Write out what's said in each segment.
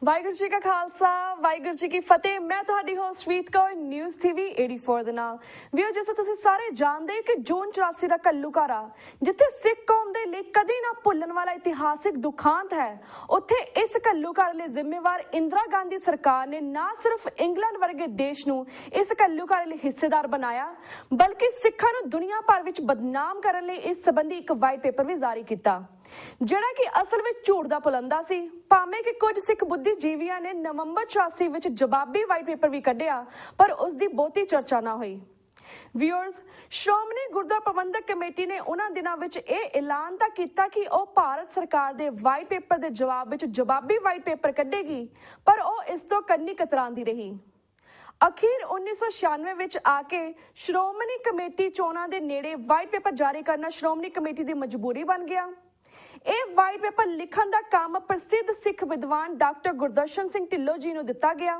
ਵਾਹਿਗੁਰੂ ਜੀ ਕਾ ਖਾਲਸਾ ਵਾਹਿਗੁਰੂ ਜੀ ਕੀ ਫਤਿਹ। ਮੈਂ ਤੁਹਾਡੀ ਹੋਸਟ ਸ਼ਵੀਤ ਕੌਰ ਨਿਊਜ਼ ਟੀਵੀ 84 ਦੇ ਨਾਲ। ਵੀਓ, ਜਿਵੇਂ ਤੁਸੀਂ ਸਾਰੇ ਜਾਣਦੇ ਹੋ ਕਿ ਜੂਨ 84 ਦਾ ਘੱਲੂਘਾਰਾ ਜਿੱਥੇ ਸਿੱਖ ਕੌਮ ਦੇ ਲਈ ਕਦੇ ਨਾ ਭੁੱਲਣ ਵਾਲਾ ਇਤਿਹਾਸਿਕ ਦੁਖਾਂਤ ਹੈ, ਉੱਥੇ ਇਸ ਘੱਲੂਘਾਰੇ ਲਈ ਜ਼ਿੰਮੇਵਾਰ ਇੰਦਰਾ ਗਾਂਧੀ ਸਰਕਾਰ ਨੇ ਨਾ ਸਿਰਫ ਇੰਗਲੈਂਡ ਵਰਗੇ ਦੇਸ਼ ਨੂੰ ਇਸ ਘੱਲੂਘਾਰੇ ਲਈ ਹਿੱਸੇਦਾਰ ਬਣਾਇਆ, ਬਲਕਿ ਸਿੱਖਾਂ ਨੂੰ ਦੁਨੀਆ ਭਰ ਵਿੱਚ ਬਦਨਾਮ ਕਰਨ ਲਈ ਇਸ ਸੰਬੰਧੀ ਇੱਕ ਵਾਈਟ ਪੇਪਰ ਵੀ ਜਾਰੀ ਕੀਤਾ, ਜਿਹੜਾ ਕਿ ਅਸਲ ਵਿੱਚ ਝੂਠ ਦਾ ਪੁਲੰਦਾ ਸੀ। ਭਾਵੇਂ ਕਿ ਕੁਝ ਸਿੱਖ ਬੁੱਧੀਜੀਵੀਆਂ ਨੇ ਨਵੰਬਰ 84 ਵਿੱਚ ਜਵਾਬੀ ਵਾਈਟ ਪੇਪਰ ਵੀ ਕੱਢਿਆ, ਪਰ ਉਸ ਦੀ ਬਹੁਤੀ ਚਰਚਾ ਨਾ ਹੋਈ। ਵਿਊਅਰਸ, ਸ਼੍ਰੋਮਣੀ ਗੁਰਦੁਆਰਾ ਪ੍ਰਬੰਧਕ ਕਮੇਟੀ ਨੇ ਉਹਨਾਂ ਦਿਨਾਂ ਵਿੱਚ ਇਹ ਐਲਾਨ ਤਾਂ ਕੀਤਾ ਕਿ ਉਹ ਭਾਰਤ ਸਰਕਾਰ ਦੇ ਵਾਈਟ ਪੇਪਰ ਦੇ ਜਵਾਬ ਵਿੱਚ ਜਵਾਬੀ ਵਾਈਟ ਪੇਪਰ ਕੱਢੇਗੀ, ਪਰ ਉਹ ਇਸ ਤੋਂ ਕੰਨੀ ਕਤਰਾਂਦੀ ਰਹੀ। ਅਖੀਰ 1996 ਵਿੱਚ ਆ ਕੇ ਸ਼੍ਰੋਮਣੀ ਕਮੇਟੀ ਚੋਣਾਂ ਦੇ ਨੇੜੇ ਵਾਈਟ ਪੇਪਰ ਜਾਰੀ ਕਰਨਾ ਸ਼੍ਰੋਮਣੀ ਕਮੇਟੀ ਦੀ ਮਜਬੂਰੀ ਬਣ ਗਿਆ। ਇਹ ਵਾਈਟ ਪੇਪਰ ਲਿਖਣ ਦਾ ਕੰਮ ਪ੍ਰਸਿੱਧ ਸਿੱਖ ਵਿਦਵਾਨ ਡਾਕਟਰ ਗੁਰਦਰਸ਼ਨ ਸਿੰਘ ਢਿੱਲੋਂ ਜੀ ਨੂੰ ਦਿੱਤਾ ਗਿਆ।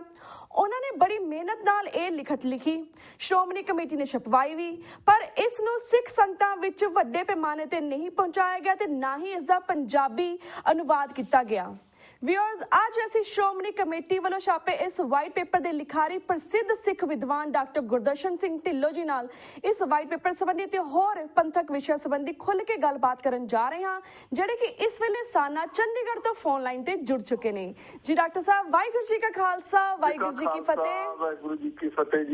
ਉਹਨਾਂ ਨੇ ਬੜੀ ਮਿਹਨਤ ਨਾਲ ਇਹ ਲਿਖਤ ਲਿਖੀ, ਸ਼੍ਰੋਮਣੀ ਕਮੇਟੀ ਨੇ ਛਪਵਾਈ ਵੀ, ਪਰ ਇਸ ਨੂੰ ਸਿੱਖ ਸੰਗਤਾਂ ਵਿੱਚ ਵੱਡੇ ਪੈਮਾਨੇ ਤੇ ਨਹੀਂ ਪਹੁੰਚਾਇਆ ਗਿਆ ਤੇ ਨਾ ਹੀ ਇਸ ਦਾ ਪੰਜਾਬੀ ਅਨੁਵਾਦ ਕੀਤਾ ਗਿਆ। ਵਿਊਅਰਸ, ਅੱਜ ਅਸੀਂ ਸ਼੍ਰੋਮਣੀ ਕਮੇਟੀ ਵੱਲੋਂ ਛਾਪੇ ਇਸ ਵਾਈਟ ਪੇਪਰ ਦੇ ਲਿਖਾਰੀ ਪ੍ਰਸਿੱਧ ਸਿੱਖ ਵਿਦਵਾਨ ਡਾਕਟਰ ਗੁਰਦਰਸ਼ਨ ਸਿੰਘ ਢਿੱਲੋਂ ਜੀ ਨਾਲ ਇਸ ਵਾਈਟ ਪੇਪਰ ਸੰਬੰਧੀ ਤੇ ਹੋਰ ਪੰਥਕ ਵਿਸ਼ਿਆਂ ਸੰਬੰਧੀ ਖੁੱਲ੍ਹ ਕੇ ਗੱਲਬਾਤ ਕਰਨ ਜਾ ਰਹੇ ਹਾਂ, ਜਿਹੜੇ ਕਿ ਇਸ ਵੇਲੇ ਸਾਨਾ ਚੰਡੀਗੜ੍ਹ ਤੋਂ ਫੋਨ ਲਾਈਨ ਤੇ ਜੁੜ ਚੁੱਕੇ ਨੇ। ਜੀ ਡਾਕਟਰ ਸਾਹਿਬ, ਵਾਹਿਗੁਰੂ ਜੀ ਕਾ ਖਾਲਸਾ ਵਾਹਿਗੁਰੂ ਜੀ ਕੀ ਫਤਿਹ। ਵਾਹਿਗੁਰੂ ਜੀ ਕੀ ਫਤਿਹ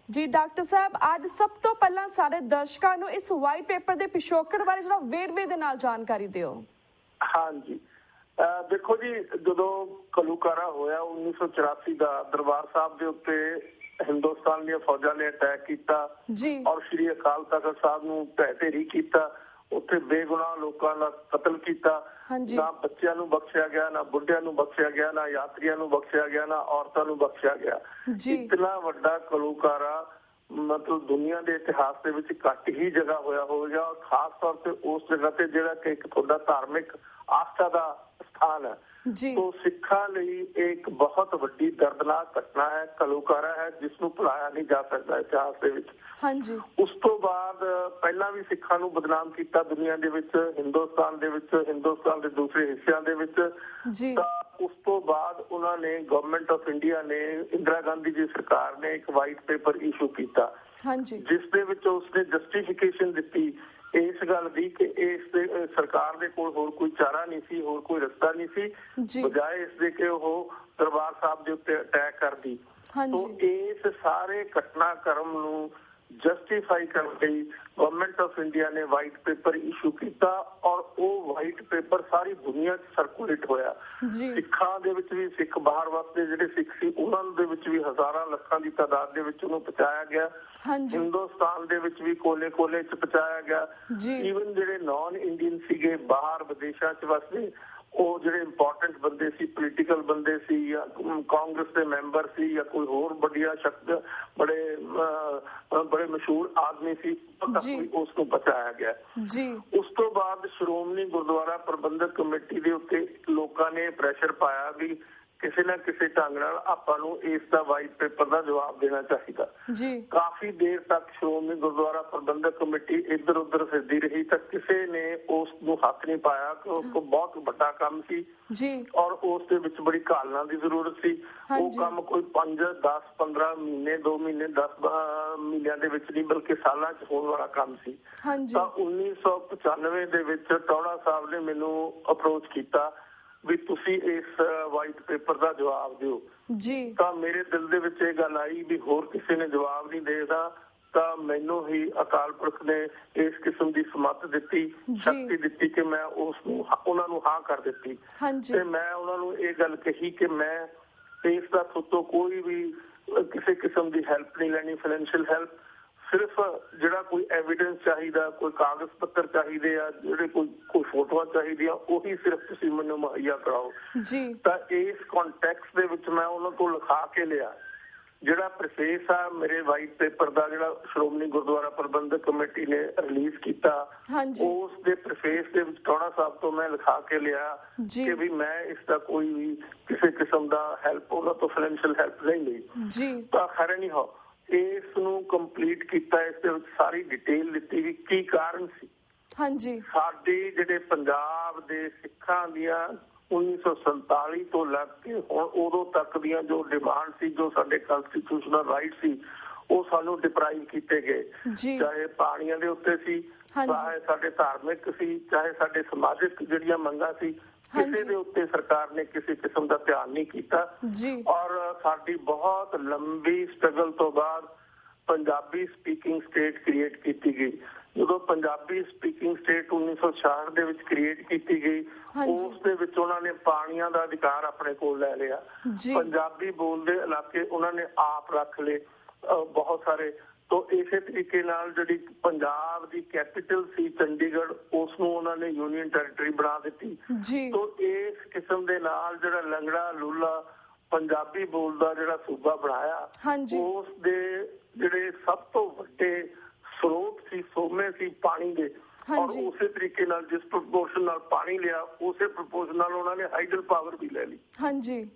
ਜੀ ਡਾਕਟਰ ਸਾਹਿਬ, ਅੱਜ ਸਭ ਤੋਂ ਪਹਿਲਾਂ ਸਾਰੇ ਦਰਸ਼ਕਾਂ ਨੂੰ ਇਸ ਵਾਈਟ ਪੇਪਰ ਦੇ ਪਿਛੋਕੜ ਬਾਰੇ ਜਰਾ ਵੇਰਵੇ ਦੇ ਨਾਲ ਜਾਣਕਾਰੀ ਦਿਓ। ਹਾਂਜੀ, ਦੇਖੋ ਜੀ, ਜਦੋਂ ਘੱਲੂਘਾਰਾ ਹੋਇਆ 1984 ਦਾ, ਦਰਬਾਰ ਸਾਹਿਬ ਦੇ ਉੱਤੇ ਹਿੰਦੁਸਤਾਨ ਦੀਆਂ ਫੌਜਾਂ ਨੇ ਅਟੈਕ ਕੀਤਾ ਔਰ ਸ਼੍ਰੀ ਅਕਾਲ ਤਖਤ ਸਾਹਿਬ ਨੂੰ ਢਹਿ ਢੇਰੀ ਕੀਤਾ। ਉੱਥੇ ਬੇਗੁਨਾਹ ਲੋਕਾਂ ਦਾ ਕਤਲ ਕੀਤਾ। ਨਾ ਬੱਚਿਆਂ ਨੂੰ ਬਖਸ਼ਿਆ ਗਿਆ, ਨਾ ਬੁੱਢਿਆਂ ਨੂੰ ਬਖਸ਼ਿਆ ਗਿਆ, ਨਾ ਯਾਤਰੀਆਂ ਨੂੰ ਬਖਸ਼ਿਆ ਗਿਆ, ਨਾ ਔਰਤਾਂ ਨੂੰ ਬਖਸ਼ਿਆ ਗਿਆ। ਇਤਨਾ ਵੱਡਾ ਘੱਲੂਘਾਰਾ ਮਤਲਬ ਦੁਨੀਆ ਦੇ ਇਤਿਹਾਸ ਦੇ ਵਿੱਚ ਘੱਟ ਹੀ ਜਗ੍ਹਾ ਹੋਇਆ ਹੋਵੇਗਾ, ਔਰ ਖਾਸ ਤੌਰ ਤੇ ਉਸ ਜਗ੍ਹਾ ਤੇ ਜਿਹੜਾ ਕਿ ਇੱਕ ਤੁਹਾਡਾ ਧਾਰਮਿਕ ਆਸਥਾ ਦਾ ਸਥਾਨ ਹੈ। ਤੋ ਸਿੱਖਾਂ ਲਈ ਇੱਕ ਬਹੁਤ ਵੱਡੀ ਦਰਦਨਾਕ ਘਟਨਾ ਹੈ, ਘੱਲੂਘਾਰਾ ਹੈ, ਜਿਸ ਨੂੰ ਭੁਲਾਇਆ ਨਹੀਂ ਜਾ ਸਕਦਾ ਇਤਿਹਾਸ ਦੇ ਵਿੱਚ। ਉਸ ਤੋਂ ਬਾਅਦ ਪਹਿਲਾਂ ਵੀ ਸਿੱਖਾਂ ਨੂੰ ਬਦਨਾਮ ਕੀਤਾ ਦੁਨੀਆ ਦੇ ਵਿੱਚ, ਹਿੰਦੁਸਤਾਨ ਦੇ ਵਿੱਚ, ਹਿੰਦੁਸਤਾਨ ਦੇ ਦੂਸਰੇ ਹਿੱਸਿਆਂ ਦੇ ਵਿੱਚ। ਤਾਂ ਉਸ ਤੋਂ ਬਾਅਦ ਉਹਨਾਂ ਨੇ, ਗਵਰਨਮੈਂਟ ਆਫ ਇੰਡੀਆ ਨੇ, ਇੰਦਰਾ ਗਾਂਧੀ ਜੀ ਸਰਕਾਰ ਨੇ ਇੱਕ ਵਾਈਟ ਪੇਪਰ ਇਸ਼ੂ ਕੀਤਾ, ਜਿਸ ਦੇ ਵਿੱਚ ਉਸਨੇ ਜਸਟੀਫਿਕੇਸ਼ਨ ਦਿੱਤੀ ਇਸ ਗੱਲ ਦੀ ਕਿ ਇਸ ਸਰਕਾਰ ਦੇ ਕੋਲ ਹੋਰ ਕੋਈ ਚਾਰਾ ਨਹੀਂ ਸੀ, ਹੋਰ ਕੋਈ ਰਸਤਾ ਨਹੀਂ ਸੀ, ਬਜਾਏ ਇਸ ਦੇ ਕਿ ਉਹ ਦਰਬਾਰ ਸਾਹਿਬ ਦੇ ਉੱਤੇ ਅਟੈਕ ਕਰਦੀ। ਤੋਂ ਇਸ ਸਾਰੇ ਘਟਨਾਕ੍ਰਮ ਨੂੰ ਜਸਟੀਫਾਈ ਕਰਨ ਲਈ ਗਵਰਨਮੈਂਟ ਆਫ ਇੰਡੀਆ ਨੇ ਵਾਈਟ ਪੇਪਰ ਇਸ਼ੂ ਕੀਤਾ, ਔਰ ਉਹ ਵਾਈਟ ਪੇਪਰ ਸਾਰੀ ਦੁਨੀਆ 'ਚ ਸਰਕੂਲੇਟ ਹੋਇਆ। ਸਿੱਖਾਂ ਦੇ ਵਿੱਚ ਵੀ, ਸਿੱਖ ਬਾਹਰ ਵਸਦੇ ਜਿਹੜੇ ਸਿੱਖ ਸੀ ਉਹਨਾਂ ਦੇ ਵਿੱਚ ਵੀ ਹਜ਼ਾਰਾਂ ਲੱਖਾਂ ਦੀ ਤਾਦਾਦ ਦੇ ਵਿੱਚ ਉਹਨੂੰ ਪਹੁੰਚਾਇਆ ਗਿਆ। ਹਿੰਦੁਸਤਾਨ ਦੇ ਵਿੱਚ ਵੀ ਕੋਲੇ ਕੋਲੇ 'ਚ ਪਹੁੰਚਾਇਆ ਗਿਆ। ਈਵਨ ਜਿਹੜੇ ਨਾਨ ਇੰਡੀਅਨ ਸੀਗੇ, ਬਾਹਰ ਵਿਦੇਸ਼ਾਂ 'ਚ ਵਸਦੇ, ਉਹ ਜਿਹੜੇ ਇੰਪੋਰਟੈਂਟ ਬੰਦੇ ਸੀ, ਪੋਲੀਟੀਕਲ ਬੰਦੇ ਸੀ, ਜਾਂ ਕਾਂਗਰਸ ਦੇ ਮੈਂਬਰ ਸੀ, ਜਾਂ ਕੋਈ ਹੋਰ ਵੱਡੀਆਂ ਸ਼ਖਸ, ਬੜੇ ਮਸ਼ਹੂਰ ਆਦਮੀ ਸੀ, ਉਸ ਨੂੰ ਬਚਾਇਆ ਗਿਆ। ਉਸ ਤੋਂ ਬਾਅਦ ਸ਼੍ਰੋਮਣੀ ਗੁਰਦੁਆਰਾ ਪ੍ਰਬੰਧਕ ਕਮੇਟੀ ਦੇ ਉੱਤੇ ਲੋਕਾਂ ਨੇ ਪ੍ਰੈਸ਼ਰ ਪਾਇਆ ਵੀ ਕਿਸੇ ਨਾ ਕਿਸੇ ਢੰਗ ਨਾਲ ਆਪਾਂ ਨੂੰ ਇਸ ਦਾ ਵਾਈਟ ਪੇਪਰ ਦਾ ਜਵਾਬ ਦੇਣਾ ਚਾਹੀਦਾ। ਕਾਫੀ ਦੇਰ ਤੱਕ ਸ਼੍ਰੋਮਣੀ ਗੁਰਦੁਆਰਾ ਪ੍ਰਬੰਧਕ ਕਮੇਟੀ ਇੱਧਰ ਉੱਧਰ ਫਿਰਦੀ ਰਹੀ, ਤਾਂ ਕਿਸੇ ਨੇ ਉਸ ਨੂੰ ਹੱਥ ਨਹੀਂ ਪਾਇਆ ਕਿ ਉਸ ਤੋਂ ਬਹੁਤ ਵੱਡਾ ਕੰਮ ਸੀ ਔਰ ਉਸ ਦੇ ਵਿੱਚ ਬੜੀ ਘਾਲਣਾ ਦੀ ਜ਼ਰੂਰਤ ਸੀ। ਉਹ ਕੰਮ ਕੋਈ 5, 10, 15 ਮਹੀਨੇ, 2 ਮਹੀਨੇ, 10 ਮਹੀਨਿਆਂ ਦੇ ਵਿੱਚ ਨਹੀਂ, ਬਲਕਿ ਸਾਲਾਂ 'ਚ ਹੋਣ ਵਾਲਾ ਕੰਮ ਸੀ। ਤਾਂ 1995 ਦੇ ਵਿੱਚ ਟੌਹੜਾ ਸਾਹਿਬ ਨੇ ਮੈਨੂੰ ਅਪਰੋਚ ਕੀਤਾ ਵੀ ਤੁਸੀਂ ਇਸ ਵਾਈਟ ਪੇਪਰ ਦਾ ਜਵਾਬ ਦਿਓ। ਤਾਂ ਮੇਰੇ ਦਿਲ ਦੇ ਵਿੱਚ ਇਹ ਗੱਲ ਆਈ ਵੀ ਹੋਰ ਕਿਸੇ ਨੇ ਜਵਾਬ ਨਹੀਂ ਦੇਦਾ, ਤਾਂ ਮੈਨੂੰ ਹੀ ਅਕਾਲ ਪੁਰਖ ਨੇ ਇਸ ਕਿਸਮ ਦੀ ਸਮੱਤ ਦਿੱਤੀ, ਸ਼ਕਤੀ ਦਿੱਤੀ ਕਿ ਮੈਂ ਉਹਨਾਂ ਨੂੰ ਹਾਂ ਕਰ ਦਿੱਤੀ। ਤੇ ਮੈਂ ਉਹਨਾਂ ਨੂੰ ਇਹ ਗੱਲ ਕਹੀ ਕਿ ਮੈਂ ਇਸ ਦਾ ਤੋਂ ਕੋਈ ਵੀ ਕਿਸੇ ਕਿਸਮ ਦੀ ਹੈਲਪ ਨਹੀਂ ਲੈਣੀ, ਫਾਈਨੈਂਸ਼ੀਅਲ ਹੈਲਪ, ਸਿਰਫ ਜਿਹੜਾ ਕੋਈ ਐਵੀਡੈਂਸ ਚਾਹੀਦਾ, ਕੋਈ ਕਾਗਜ਼ ਪੱਤਰ ਚਾਹੀਦੇ ਆ, ਜਿਹੜੇ ਕੋਈ ਫੋਟੋਆਂ ਚਾਹੀਦੀਆਂ, ਉਹੀ ਸਿਰਫ ਤੁਸੀਂ ਮੈਨੂੰ ਮੁਹੱਈਆ ਕਰਾਓ। ਤਾਂ ਇਸ ਕੰਟੈਕਸਟ ਦੇ ਵਿੱਚ ਮੈਂ ਉਹਨਾਂ ਤੋਂ ਲਿਖਾ ਕੇ ਲਿਆ ਜਿਹੜਾ ਪ੍ਰੋਸੈਸ ਆ ਮੇਰੇ ਵਾਈਟ ਪੇਪਰ ਦਾ, ਜਿਹੜਾ ਸ਼੍ਰੋਮਣੀ ਗੁਰਦੁਆਰਾ ਪ੍ਰਬੰਧਕ ਕਮੇਟੀ ਨੇ ਰਿਲੀਜ਼ ਕੀਤਾ, ਉਸ ਦੇ ਪ੍ਰੋਸੈਸ ਦੇ ਵਿੱਚ ਟੌਹੜਾ ਸਾਹਿਬ ਤੋਂ ਮੈਂ ਲਿਖਾ ਕੇ ਲਿਆ ਕਿ ਵੀ ਮੈਂ ਇਸ ਦਾ ਕੋਈ ਵੀ ਕਿਸੇ ਕਿਸਮ ਦਾ ਹੈਲਪ, ਉਹਨਾਂ ਤੋਂ ਫਾਈਨੈਂਸ਼ੀਅਲ ਹੈਲਪ ਨਹੀਂ ਲਈ। ਤਾਂ ਖੈਰ ਨਹੀਂ ਹੋ ਇਸ ਨੂੰ ਕੰਪਲੀਟ ਕੀਤਾ, ਇਸ ਦੇ ਵਿੱਚ ਸਾਰੀ ਡਿਟੇਲ ਦਿੱਤੀ ਵੀ ਕੀ ਕਾਰਨ ਸੀ। ਸਾਡੇ ਜਿਹੜੇ ਪੰਜਾਬ ਦੇ ਸਿੱਖਾਂ ਦੀਆਂ 1947 ਤੋਂ ਲੱਗ ਕੇ ਹੁਣ ਉਦੋਂ ਤੱਕ ਦੀਆਂ ਜੋ ਡਿਮਾਂਡ ਸੀ, ਜੋ ਸਾਡੇ ਕਨਸਟੀਟਿਊਸ਼ਨਲ ਰਾਈਟ ਸੀ, ਉਹ ਸਾਨੂੰ ਡਿਪਰਾਈਵ ਕੀਤੇ ਗਏ। ਚਾਹੇ ਪਾਣੀਆਂ ਦੇ ਉੱਤੇ ਸੀ, ਚਾਹੇ ਸਾਡੇ ਧਾਰਮਿਕ ਸੀ, ਚਾਹੇ ਸਾਡੇ ਸਮਾਜਿਕ ਜਿਹੜੀਆਂ ਮੰਗਾਂ ਸੀ, ਕਿਸੇ ਦੇ ਉੱਤੇ ਸਰਕਾਰ ਨੇ ਕਿਸੇ ਕਿਸਮ ਦਾ ਧਿਆਨ ਨਹੀਂ ਕੀਤਾ। ਔਰ ਸਾਡੀ ਬਹੁਤ ਲੰਬੀ ਸਟਰਗਲ ਤੋਂ ਬਾਅਦ ਪੰਜਾਬੀ ਸਪੀਕਿੰਗ ਸਟੇਟ ਕ੍ਰੀਏਟ ਕੀਤੀ ਗਈ। ਜਦੋਂ ਪੰਜਾਬੀ ਸਪੀਕਿੰਗ ਸਟੇਟ 1966 ਦੇ ਵਿੱਚ ਕ੍ਰੀਏਟ ਕੀਤੀ ਗਈ, ਉਸ ਦੇ ਵਿੱਚ ਉਹਨਾਂ ਨੇ ਪਾਣੀਆਂ ਦਾ ਅਧਿਕਾਰ ਆਪਣੇ ਕੋਲ ਲੈ ਲਿਆ। ਪੰਜਾਬੀ ਬੋਲਦੇ ਇਲਾਕੇ ਉਹਨਾਂ ਨੇ ਆਪ ਰੱਖ ਲਏ ਬਹੁਤ ਸਾਰੇ। ਤੋਂ ਇਸੇ ਤਰੀਕੇ ਨਾਲ ਜਿਹੜੀ ਪੰਜਾਬ ਦੀ ਕੈਪੀਟਲ ਸੀ ਚੰਡੀਗੜ੍ਹ, ਉਸ ਨੂੰ ਉਹਨਾਂ ਨੇ ਯੂਨੀਅਨ ਟੈਰੀਟਰੀ ਬਣਾ ਦਿੱਤੀ। ਤੋਂ ਇਸ ਕਿਸਮ ਦੇ ਨਾਲ ਜਿਹੜਾ ਲੰਗੜਾ ਲੂਲਾ ਪੰਜਾਬੀ ਬੋਲਦਾ ਜਿਹੜਾ ਸੂਬਾ ਬਣਾਇਆ, ਉਸ ਦੇ ਜਿਹੜੇ ਸਭ ਤੋਂ ਵੱਡੇ ਸਰੋਤ ਸੀ, ਸੋਮੇ ਸੀ ਪਾਣੀ ਦੇ, ਔਰ ਉਸੇ ਤਰੀਕੇ ਨਾਲ ਜਿਸ ਪ੍ਰਪੋਰਸ਼ਨ ਨਾਲ ਪਾਣੀ ਲਿਆ, ਉਸੇ ਪ੍ਰਪੋਰਸ਼ਨ ਨਾਲ ਉਹਨਾਂ ਨੇ ਹਾਈਡਲ ਪਾਵਰ ਵੀ ਲੈ ਲਈ।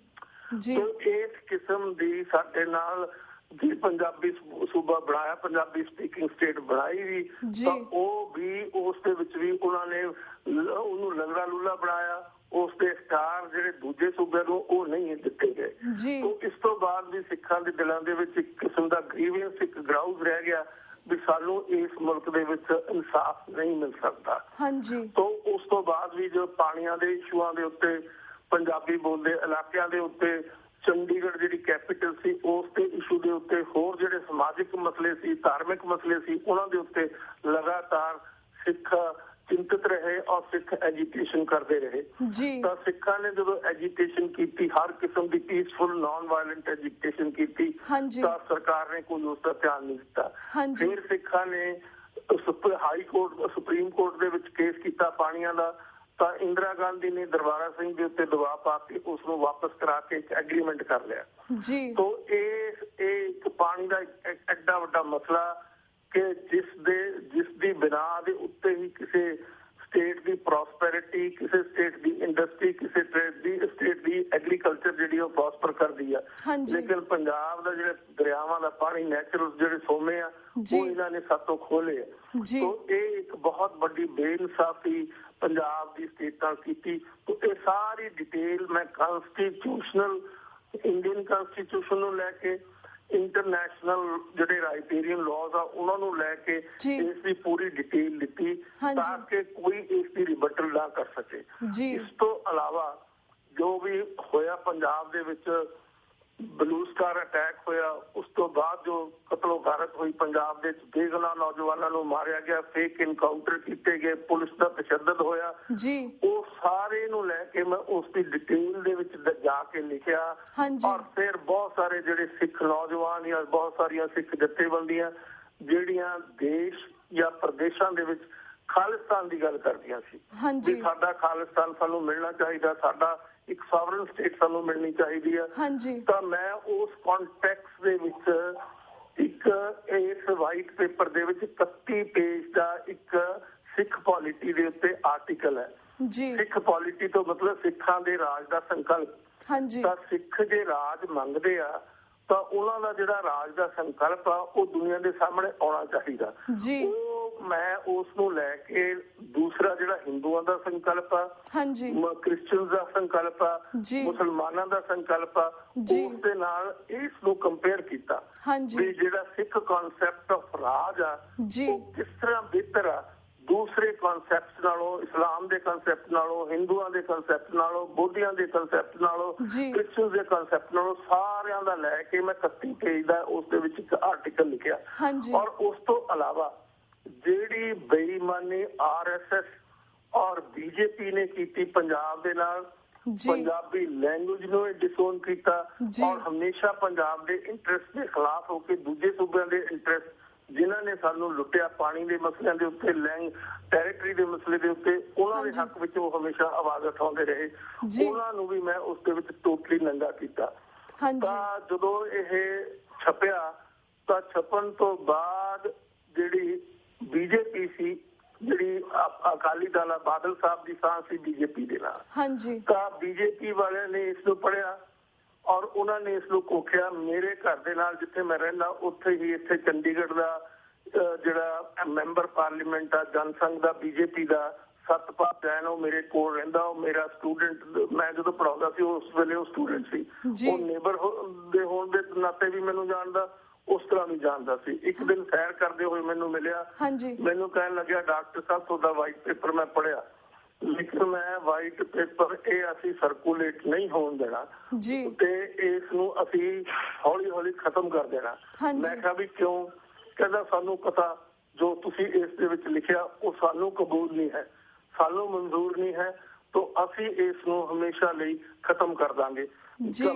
ਤੋਂ ਇਸ ਕਿਸਮ ਦੀ ਸਾਡੇ ਨਾਲ ਜੀ ਪੰਜਾਬੀ ਸੂਬਾ ਬਣਾਇਆ, ਪੰਜਾਬੀ ਸਪੀਕਿੰਗ ਸਟੇਟ ਬਣਾਈ ਵੀ, ਤਾਂ ਉਹ ਵੀ ਉਸ ਦੇ ਵਿੱਚ ਵੀ ਉਹਨਾਂ ਨੇ ਉਹਨੂੰ ਲੰਗੜਾ ਲੂਲਾ ਬਣਾਇਆ। ਉਸ ਦੇ ਅਖਤਿਆਰ ਜਿਹੜੇ ਦੂਜੇ ਸੂਬਿਆਂ ਨੂੰ ਉਹ ਨਹੀਂ ਦਿੱਤੇ ਗਏ। ਤੋਂ ਇਸ ਤੋਂ ਬਾਅਦ ਵੀ ਸਿੱਖਾਂ ਦੇ ਦਿਲਾਂ ਦੇ ਵਿੱਚ ਇੱਕ ਕਿਸਮ ਦਾ ਗ੍ਰੀਵੈਂਸ, ਇੱਕ ਗਰਾਊਜ਼ ਰਹਿ ਗਿਆ ਵੀ ਸਾਨੂੰ ਇਸ ਮੁਲਕ ਦੇ ਵਿੱਚ ਇਨਸਾਫ ਨਹੀਂ ਮਿਲ ਸਕਦਾ। ਤੋਂ ਉਸ ਤੋਂ ਬਾਅਦ ਵੀ ਜੋ ਪਾਣੀਆਂ ਦੇ ਇਸ਼ੂਆਂ ਦੇ ਉੱਤੇ, ਪੰਜਾਬੀ ਬੋਲਦੇ ਇਲਾਕਿਆਂ ਦੇ ਉੱਤੇ, ਚੰਡੀਗੜ੍ਹ ਜਿਹੜੀ ਕੈਪੀਟਲ ਸੀ ਉਸ ਦੇ ਇਸ਼ੂ ਦੇ ਉੱਤੇ, ਹੋਰ ਜਿਹੜੇ ਸਮਾਜਿਕ ਮਸਲੇ ਸੀ, ਧਾਰਮਿਕ ਮਸਲੇ ਸੀ, ਉਹਨਾਂ ਦੇ ਉੱਤੇ ਲਗਾਤਾਰ ਸਿੱਖ ਚਿੰਤਤ ਰਹੇ ਔਰ ਸਿੱਖ ਐਜੀਟੇਸ਼ਨ ਕਰਦੇ ਰਹੇ। ਤਾਂ ਸਿੱਖਾਂ ਨੇ ਜਦੋਂ ਐਜੀਟੇਸ਼ਨ ਕੀਤੀ, ਹਰ ਕਿਸਮ ਦੀ ਪੀਸਫੁਲ ਨਾਨ ਵਾਇਲੈਂਟ ਐਜੀਟੇਸ਼ਨ ਕੀਤੀ, ਤਾਂ ਸਰਕਾਰ ਨੇ ਕੋਈ ਉਸ ਦਾ ਧਿਆਨ ਨਹੀਂ ਦਿੱਤਾ। ਫਿਰ ਸਿੱਖਾਂ ਨੇ ਹਾਈ ਕੋਰਟ, ਸੁਪਰੀਮ ਕੋਰਟ ਦੇ ਵਿੱਚ ਕੇਸ ਕੀਤਾ ਪਾਣੀਆਂ ਦਾ, ਤਾਂ ਇੰਦਰਾ ਗਾਂਧੀ ਨੇ ਦਰਬਾਰਾ ਸਿੰਘ ਦੇ ਉੱਤੇ ਦਬਾਅ ਪਾ ਕੇ ਉਸ ਨੂੰ ਵਾਪਸ ਕਰਾ ਕੇ ਇੱਕ ਐਗਰੀਮੈਂਟ ਕਰ ਲਿਆ। ਤੋਂ ਇਹ ਇੱਕ ਪਾਣੀ ਦਾ ਐਡਾ ਵੱਡਾ ਮਸਲਾ ਕਿ ਜਿਸ ਦੀ ਬਿਨਾਂ ਦੇ ਉੱਤੇ ਹੀ ਕਿਸੇ ਸਟੇਟ ਦੀ ਪ੍ਰੋਸਪੈਰਿਟੀ, ਕਿਸੇ ਸਟੇਟ ਦੀ ਇੰਡਸਟਰੀ, ਕਿਸੇ ਸਟੇਟ ਦੀ ਐਗਰੀਕਲਚਰ ਜਿਹੜੀ ਉਹ ਪ੍ਰੋਸਪਰ ਕਰਦੀ ਆ। ਲੇਕਿਨ ਪੰਜਾਬ ਦਾ ਜਿਹੜੇ ਦਰਿਆਵਾਂ ਦਾ ਪਾਣੀ, ਨੈਚੁਰਲ ਜਿਹੜੇ ਸੋਮੇ ਆ, ਉਹ ਇਹਨਾਂ ਨੇ ਸਾਤੋਂ ਖੋਲੇ ਆ। ਤੋਂ ਇਹ ਇੱਕ ਬਹੁਤ ਵੱਡੀ ਬੇਇਨਸਾਫੀ ਪੰਜਾਬ ਦੀ ਸਟੇਟ ਨਾਲ ਕੀਤੀ। ਤੋਂ ਇਹ ਸਾਰੀ ਡਿਟੇਲ ਮੈਂ ਕਨਸਟੀਟਿਊਸ਼ਨਲ, ਇੰਡੀਅਨ ਕਨਸਟੀਟਿਊਸ਼ਨ ਨੂੰ ਲੈ ਕੇ, ਇੰਟਰਨੈਸ਼ਨਲ ਜਿਹੜੇ ਰਾਈਟੇਰੀਅਨ ਲਾਜ਼ ਆ ਉਹਨਾਂ ਨੂੰ ਲੈ ਕੇ ਇਸ ਦੀ ਪੂਰੀ ਡਿਟੇਲ ਦਿੱਤੀ, ਤਾਂ ਕਿ ਕੋਈ ਇਸ ਦੀ ਰਿਬਟਲ ਨਾ ਕਰ ਸਕੇ। ਇਸ ਤੋਂ ਇਲਾਵਾ ਜੋ ਵੀ ਹੋਇਆ ਪੰਜਾਬ ਦੇ ਵਿੱਚ, ਬਲੂ ਸਟਾਰ ਅਟੈਕ ਹੋਇਆ, ਉਸ ਤੋਂ ਬਾਅਦ ਜੋ ਕਤਲੋ ਗਾਰਤ ਹੋਈ ਪੰਜਾਬ ਦੇ ਵਿੱਚ, ਬੇਗੁਨਾਹ ਨੌਜਵਾਨਾਂ ਨੂੰ ਮਾਰਿਆ ਗਿਆ, ਫੇਕ ਇਨਕਾਊਂਟਰ ਕੀਤੇ ਗਏ, ਪੁਲਿਸ ਦਾ ਤਸ਼ੱਦਦ ਹੋਇਆ, ਉਹ ਸਾਰੇ ਨੂੰ ਲੈ ਕੇ ਮੈਂ ਉਸ ਦੀ ਡਿਟੇਲ ਦੇ ਵਿੱਚ ਜਾ ਕੇ ਲਿਖਿਆ। ਔਰ ਫਿਰ ਬਹੁਤ ਸਾਰੇ ਜਿਹੜੇ ਸਿੱਖ ਨੌਜਵਾਨ ਜਾਂ ਬਹੁਤ ਸਾਰੀਆਂ ਸਿੱਖ ਜਥੇਬੰਦੀਆਂ ਜਿਹੜੀਆਂ ਦੇਸ਼ ਜਾਂ ਪ੍ਰਦੇਸ਼ਾਂ ਦੇ ਵਿੱਚ ਖਾਲਿਸਤਾਨ ਦੀ ਗੱਲ ਕਰਦੀਆਂ ਸੀ ਵੀ ਸਾਡਾ ਖਾਲਿਸਤਾਨ ਸਾਨੂੰ ਮਿਲਣਾ ਚਾਹੀਦਾ, ਸਾਡਾ ਇੱਕ ਸੋਵਰਨ ਸਟੇਟ ਸਾਨੂੰ ਮਿਲਣੀ ਚਾਹੀਦੀ ਆ, ਤਾਂ ਮੈਂ ਉਸ ਕੰਟੈਕਸਟ ਦੇ ਵਿੱਚ ਇੱਕ ਇਸ ਵਾਈਟ ਪੇਪਰ ਦੇ ਵਿੱਚ 31 ਪੇਜ ਦਾ ਇੱਕ ਸਿੱਖ ਪੋਲਿਟੀ ਦੇ ਉੱਤੇ ਆਰਟੀਕਲ ਹੈ। ਸਿੱਖ ਪੋਲਿਟੀ ਤੋਂ ਮਤਲਬ ਸਿੱਖਾਂ ਦੇ ਰਾਜ ਦਾ ਸੰਕਲਪ। ਤਾਂ ਸਿੱਖ ਜੇ ਰਾਜ ਮੰਗਦੇ ਆ ਤਾਂ ਉਹਨਾਂ ਦਾ ਜਿਹੜਾ ਰਾਜ ਦਾ ਸੰਕਲਪ ਆ ਉਹ ਦੁਨੀਆ ਦੇ ਸਾਹਮਣੇ ਆਉਣਾ ਚਾਹੀਦਾ। ਉਹ ਮੈਂ ਉਸ ਨੂੰ ਲੈ ਕੇ ਦੂਸਰਾ ਜਿਹੜਾ ਹਿੰਦੂਆਂ ਦਾ ਸੰਕਲਪ ਆ, ਕ੍ਰਿਸਚੀਅਨ ਦਾ ਸੰਕਲਪ ਆ, ਮੁਸਲਮਾਨਾਂ ਦਾ ਸੰਕਲਪ ਆ, ਉਸ ਦੇ ਨਾਲ ਇਸ ਨੂੰ ਕੰਪੇਅਰ ਕੀਤਾ ਵੀ ਜਿਹੜਾ ਸਿੱਖ ਕਨਸੈਪਟ ਆਫ ਰਾਜ ਆ ਉਹ ਕਿਸ ਤਰ੍ਹਾਂ ਬਿਹਤਰ ਆ ਦੂਸਰੇ ਕਨਸੈਪਟ ਨਾਲੋਂ, ਇਸਲਾਮ ਦੇ ਕਨਸੈਪਟ ਨਾਲੋਂ, ਹਿੰਦੂਆਂ ਦੇ ਕਨਸੈਪਟ ਨਾਲੋਂ, ਬੋਧੀਆਂ ਦੇ ਕਨਸੈਪਟ ਨਾਲੋਂ, ਕ੍ਰਿਸਚੀਅਨ ਦੇ ਕਨਸੈਪਟ ਨਾਲੋਂ, ਸਾਰਿਆਂ ਦਾ ਲੈ ਕੇ ਮੈਂ 31 ਪੇਜ ਦਾ ਉਸ ਦੇ ਵਿੱਚ ਇੱਕ ਆਰਟੀਕਲ ਲਿਖਿਆ। ਔਰ ਉਸ ਤੋਂ ਇਲਾਵਾ ਜਿਹੜੀ ਬੇਈਮਾਨੀ RSS ਔਰ BJP ਨੇ ਕੀਤੀ ਪੰਜਾਬ ਦੇ ਨਾਲ, ਪੰਜਾਬੀ ਲੈਂਗੁਏਜ ਨੂੰ ਡਿਸਓਨ ਕੀਤਾ ਔਰ ਹਮੇਸ਼ਾ ਪੰਜਾਬ ਦੇ ਇੰਟਰਸਟ ਦੇ ਖਿਲਾਫ ਹੋ ਕੇ ਦੂਜੇ ਸੂਬਿਆਂ ਦੇ ਇੰਟਰਸਟ ਜਿਨ੍ਹਾਂ ਨੇ ਸਾਨੂੰ ਲੁੱਟਿਆ ਪਾਣੀ ਦੇ ਮਸਲਿਆਂ ਦੇ ਉੱਤੇ, ਟੈਰੀਟਰੀ ਦੇ ਮਸਲੇ ਦੇ ਉੱਤੇ, ਉਹਨਾਂ ਦੇ ਹੱਕ ਵਿੱਚ ਉਹ ਹਮੇਸ਼ਾ ਆਵਾਜ਼ ਉਠਾਉਂਦੇ ਰਹੇ, ਉਹਨਾਂ ਨੂੰ ਵੀ ਮੈਂ ਉਸ ਦੇ ਵਿੱਚ ਟੋਟਲੀ ਨੰਗਾ ਕੀਤਾ। ਤਾਂ ਜਦੋਂ ਇਹ ਛਪਿਆ ਤਾਂ ਛਪਣ ਤੋਂ ਬਾਅਦ ਜਿਹੜੀ BJP ਸੀ, ਜਿਹੜੀ ਅਕਾਲੀ ਦਲ ਬਾਦਲ ਸਾਹਿਬ ਦੀ ਸਾਂਝ ਸੀ BJP ਦੇ ਨਾਲ, ਤਾਂ BJP ਵਾਲਿਆਂ ਨੇ ਇਸ ਨੂੰ ਪੜ੍ਹਿਆ ਔਰ ਉਹਨਾਂ ਨੇ ਇਸ ਨੂੰ ਕੋਖਿਆ। ਮੇਰੇ ਘਰ ਦੇ ਨਾਲ ਜਿੱਥੇ ਮੈਂ ਰਹਿੰਦਾ ਉੱਥੇ ਹੀ ਇੱਥੇ ਚੰਡੀਗੜ੍ਹ ਦਾ ਜਿਹੜਾ ਮੈਂਬਰ ਪਾਰਲੀਮੈਂਟ ਆ ਜਨਸੰਘ ਦਾ BJP ਦਾ ਸਤਪਾਲ ਜੈਨ ਉਹ ਮੇਰੇ ਕੋਲ ਰਹਿੰਦਾ, ਉਹ ਮੇਰਾ ਸਟੂਡੈਂਟ, ਮੈਂ ਜਦੋਂ ਪੜਾਉਂਦਾ ਸੀ ਉਸ ਵੇਲੇ ਉਹ ਸਟੂਡੈਂਟ ਸੀ। ਉਹ ਨੇਬਰ ਦੇ ਹੋਣ ਦੇ ਨਾਤੇ ਵੀ ਮੈਨੂੰ ਜਾਣਦਾ, ਉਸ ਤਰ੍ਹਾਂ ਵੀ ਜਾਣਦਾ ਸੀ। ਇੱਕ ਦਿਨ ਸੈਰ ਕਰਦੇ ਹੋਏ ਮੈਨੂੰ ਮਿਲਿਆ, ਮੈਨੂੰ ਕਹਿਣ ਲੱਗਿਆ ਡਾਕਟਰ ਸਾਹਿਬ ਤੁਹਾਡਾ ਵਾਈਟ ਪੇਪਰ ਮੈਂ ਪੜ੍ਹਿਆ, ਲੇਕਿਨ ਮੈਂ ਵਾਈਟ ਪੇਪਰ ਇਹ ਅਸੀਂ ਸਰਕੂਲੇਟ ਨਹੀਂ ਹੋਣ ਦੇਣਾ ਤੇ ਇਸ ਨੂੰ ਅਸੀਂ ਹੌਲੀ ਹੌਲੀ ਖਤਮ ਕਰ ਦੇਣਾ। ਮੈਂ ਕਿਹਾ ਵੀ ਕਿਉਂ? ਕਹਿੰਦਾ ਸਾਨੂੰ ਪਤਾ ਜੋ ਤੁਸੀਂ ਇਸ ਦੇ ਵਿੱਚ ਲਿਖਿਆ ਉਹ ਸਾਨੂੰ ਕਬੂਲ ਨਹੀਂ ਹੈ, ਸਾਨੂੰ ਮਨਜ਼ੂਰ ਨਹੀਂ ਹੈ, ਤਾਂ ਅਸੀਂ ਇਸ ਨੂੰ ਹਮੇਸ਼ਾ ਲਈ ਖਤਮ ਕਰ ਦਾਂਗੇ।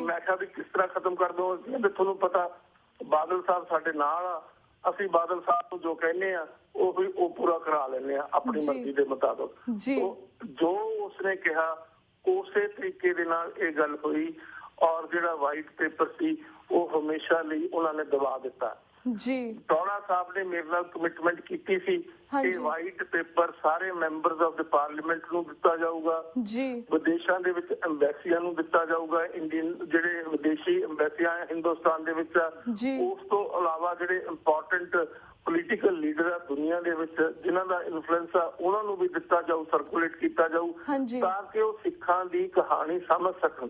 ਮੈਂ ਕਿਹਾ ਵੀ ਕਿਸ ਤਰ੍ਹਾਂ ਖਤਮ ਕਰ ਦੋ? ਕਹਿੰਦੇ ਤੁਹਾਨੂੰ ਪਤਾ ਬਾਦਲ ਸਾਹਿਬ ਸਾਡੇ ਨਾਲ ਆ, ਅਸੀਂ ਬਾਦਲ ਸਾਹਿਬ ਨੂੰ ਜੋ ਕਹਿੰਦੇ ਆ ਉਹ ਪੂਰਾ ਕਰਾ ਲੈਂਦੇ ਆ ਆਪਣੀ ਮਰਜ਼ੀ ਦੇ ਮੁਤਾਬਕ। ਜੋ ਉਸਨੇ ਕਿਹਾ ਉਸੇ ਤਰੀਕੇ ਦੇ ਨਾਲ ਇਹ ਗੱਲ ਹੋਈ ਔਰ ਜਿਹੜਾ ਵਾਈਟ ਪੇਪਰ ਸੀ ਉਹ ਹਮੇਸ਼ਾ ਲਈ ਉਹਨਾਂ ਨੇ ਦਬਾ ਦਿੱਤਾ। ਟੌੜਾ ਸਾਹਿਬ ਨੇ ਮੇਰੇ ਨਾਲ ਕਮਿਟਮੈਂਟ ਕੀਤੀ ਸੀ ਕਿ ਵਾਈਟ ਪੇਪਰ ਸਾਰੇ ਮੈਂਬਰਸ ਆਫ ਦ ਪਾਰਲੀਮੈਂਟ ਨੂੰ ਦਿੱਤਾ ਜਾਊਗਾ, ਵਿਦੇਸ਼ਾਂ ਦੇ ਵਿੱਚ ਐਮਬੈਸੀਆਂ ਨੂੰ ਦਿੱਤਾ ਜਾਊਗਾ, ਇੰਡੀਅਨ ਜਿਹੜੇ ਵਿਦੇਸ਼ੀ ਐਮਬੈਸੀਆਂ ਹਿੰਦੁਸਤਾਨ ਦੇ ਵਿੱਚ, ਉਸ ਤੋਂ ਇਲਾਵਾ ਜਿਹੜੇ ਇੰਪੋਰਟੈਂਟ ਪੋਲੀਟੀਕਲ ਲੀਡਰ ਆ ਦੁਨੀਆ ਦੇ ਵਿੱਚ ਜਿਨ੍ਹਾਂ ਦਾ ਇਨਫਲੂਐਂਸ ਆ ਉਹਨਾਂ ਨੂੰ ਵੀ ਦਿੱਤਾ ਜਾਊ, ਸਰਕੂਲੇਟ ਕੀਤਾ ਜਾਊ ਤਾਂ ਕਿ ਉਹ ਸਿੱਖਾਂ ਦੀ ਕਹਾਣੀ ਸਮਝ ਸਕਣ।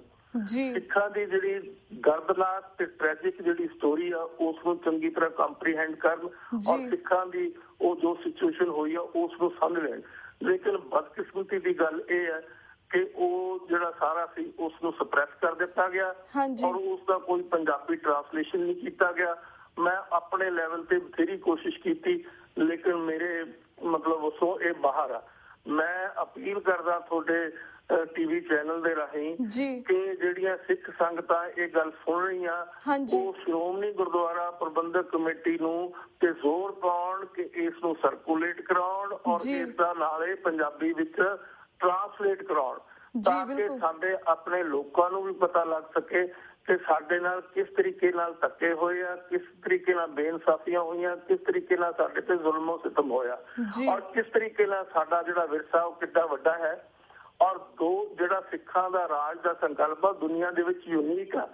ਸਿੱਖਾਂ ਦੀ ਜਿਹੜੀ ਦਰਦਨਾਕ ਤੇ ਟ੍ਰੈਜਿਕ ਜਿਹੜੀ ਸਟੋਰੀ ਆ ਉਸ ਨੂੰ ਚੰਗੀ ਤਰ੍ਹਾਂ ਕੰਪਰੀਹੈਂਡ ਕਰਨ ਔਰ ਸਿੱਖਾਂ ਦੀ ਉਹ ਜੋ ਸਿਚੁਏਸ਼ਨ ਹੋਈ ਆ ਉਸ ਨੂੰ ਸਮਝ ਲੈਣ। ਲੇਕਿਨ ਬਦਕਿਸਮਤੀ ਦੀ ਗੱਲ ਇਹ ਹੈ ਕਿ ਉਹ ਜਿਹੜਾ ਸਾਰਾ ਸੀ ਉਸ ਨੂੰ ਸਪਰੈਸ ਕਰ ਦਿੱਤਾ ਗਿਆ ਔਰ ਉਸ ਦਾ ਕੋਈ ਪੰਜਾਬੀ ਟ੍ਰਾਂਸਲੇਸ਼ਨ ਨਹੀਂ ਕੀਤਾ ਗਿਆ। ਮੈਂ ਆਪਣੇ ਲੈਵਲ ਤੇ ਬਥੇਰੀ ਕੋਸ਼ਿਸ਼ ਕੀਤੀ ਲੇਕਿਨ ਮੇਰੇ ਮਤਲਬ ਉਸੋਂ ਇਹ ਬਾਹਰ ਆ। ਮੈਂ ਅਪੀਲ ਕਰਦਾ ਤੁਹਾਡੇ ਟੀਵੀ ਚੈਨਲ ਦੇ ਰਾਹੀਂ ਕਿ ਜਿਹੜੀਆਂ ਸਿੱਖ ਸੰਗਤਾਂ ਇਹ ਗੱਲ ਸੁਣ ਰਹੀਆਂ ਉਹ ਸ਼੍ਰੋਮਣੀ ਗੁਰਦੁਆਰਾ ਪ੍ਰਬੰਧਕ ਕਮੇਟੀ ਨੂੰ ਤੇ ਜ਼ੋਰ ਪਾਉਣ ਕਿ ਇਸ ਨੂੰ ਸਰਕੂਲੇਟ ਕਰਾਉਣ ਔਰ ਇਸ ਦਾ ਨਾਲੇ ਪੰਜਾਬੀ ਵਿੱਚ ਟ੍ਰਾਂਸਲੇਟ ਕਰਾਉਣ ਤਾਂ ਕਿ ਸਾਡੇ ਆਪਣੇ ਲੋਕਾਂ ਨੂੰ ਵੀ ਪਤਾ ਲੱਗ ਸਕੇ ਕਿ ਸਾਡੇ ਨਾਲ ਕਿਸ ਤਰੀਕੇ ਨਾਲ ਧੱਕੇ ਹੋਏ ਆ, ਕਿਸ ਤਰੀਕੇ ਨਾਲ ਬੇਇਨਸਾਫੀਆਂ ਹੋਈਆਂ, ਕਿਸ ਤਰੀਕੇ ਨਾਲ ਸਾਡੇ ਤੇ ਜ਼ੁਲਮੋ ਸਿਤਮ ਹੋਇਆ ਔਰ ਕਿਸ ਤਰੀਕੇ ਨਾਲ ਸਾਡਾ ਜਿਹੜਾ ਵਿਰਸਾ ਉਹ ਕਿੱਡਾ ਵੱਡਾ ਹੈ। ਔਰ ਜਿਹੜਾ ਸਿੱਖਾਂ ਦਾ ਰਾਜ ਦਾ ਸੰਕਲਪ ਆ ਦੁਨੀਆ ਦੇ ਵਿੱਚ ਯੂਨੀਕ ਆ।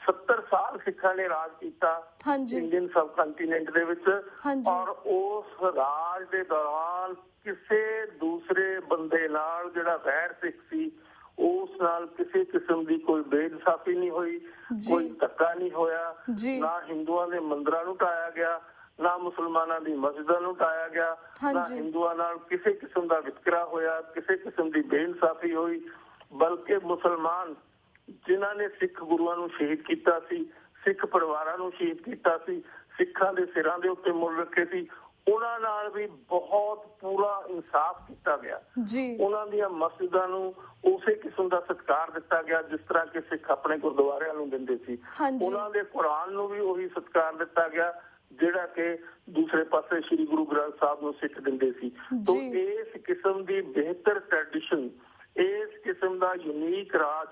70 ਸਾਲ ਸਿੱਖਾਂ ਨੇ ਰਾਜ ਕੀਤਾ ਇੰਡੀਅਨ ਸਬ ਕੰਟੀਨੈਂਟ ਦੇ ਵਿੱਚ ਔਰ ਉਸ ਰਾਜ ਦੇ ਦੌਰਾਨ ਕਿਸੇ ਦੂਸਰੇ ਬੰਦੇ ਨਾਲ ਜਿਹੜਾ ਵੈਰ ਸਿੱਖ ਸੀ ਉਸ ਨਾਲ ਕਿਸੇ ਕਿਸਮ ਦੀ ਕੋਈ ਬੇਇਨਸਾਫੀ ਨਹੀਂ ਹੋਈ, ਕੋਈ ਧੱਕਾ ਨਹੀਂ ਹੋਇਆ, ਨਾ ਹਿੰਦੂਆਂ ਦੇ ਮੰਦਿਰਾਂ ਨੂੰ ਢਾਇਆ ਗਿਆ, ਨਾ ਮੁਸਲਮਾਨਾਂ ਦੀ ਮਸਜਿਦਾਂ ਨੂੰ ਢਾਇਆ ਗਿਆ, ਨਾ ਹਿੰਦੂਆਂ ਨਾਲ ਕਿਸੇ ਕਿਸਮ ਦਾ ਵਿਤਕਰਾ ਹੋਇਆ, ਕਿਸੇ ਕਿਸਮ ਦੀ ਬੇਇਨਸਾਫੀ ਹੋਈ, ਬਲਕਿ ਮੁਸਲਮਾਨ ਜਿਨ੍ਹਾਂ ਨੇ ਸਿੱਖ ਗੁਰੂਆਂ ਨੂੰ ਸ਼ਹੀਦ ਕੀਤਾ ਸੀ, ਸਿੱਖ ਪਰਿਵਾਰਾਂ ਨੂੰ ਸ਼ਹੀਦ ਕੀਤਾ ਸੀ, ਸਿੱਖਾਂ ਦੇ ਸਿਰਾਂ ਦੇ ਉੱਤੇ ਮੁੱਲ ਰੱਖੇ ਸੀ, ਉਹਨਾਂ ਨਾਲ ਵੀ ਬਹੁਤ ਪੂਰਾ ਇਨਸਾਫ ਕੀਤਾ ਗਿਆ। ਉਹਨਾਂ ਦੀਆਂ ਮਸਜਿਦਾਂ ਨੂੰ ਉਸੇ ਕਿਸਮ ਦਾ ਸਤਿਕਾਰ ਦਿੱਤਾ ਗਿਆ ਜਿਸ ਤਰ੍ਹਾਂ ਕਿ ਸਿੱਖ ਆਪਣੇ ਗੁਰਦੁਆਰਿਆਂ ਨੂੰ ਦਿੰਦੇ ਸੀ। ਉਹਨਾਂ ਦੇ ਕੁਰਾਨ ਨੂੰ ਵੀ ਉਹੀ ਸਤਿਕਾਰ ਦਿੱਤਾ ਗਿਆ ਜਿਹੜਾ ਕਿ ਦੂਸਰੇ ਪਾਸੇ ਸ੍ਰੀ ਗੁਰੂ ਗ੍ਰੰਥ ਸਾਹਿਬ ਨੂੰ ਸਿੱਖ ਦਿੰਦੇ ਸੀ। ਤੋਂ ਇਸ ਕਿਸਮ ਦੀ ਬਿਹਤਰ ਟ੍ਰੈਡੀਸ਼ਨ, ਇਸ ਕਿਸਮ ਦਾ ਯੂਨੀਕ ਰਾਜ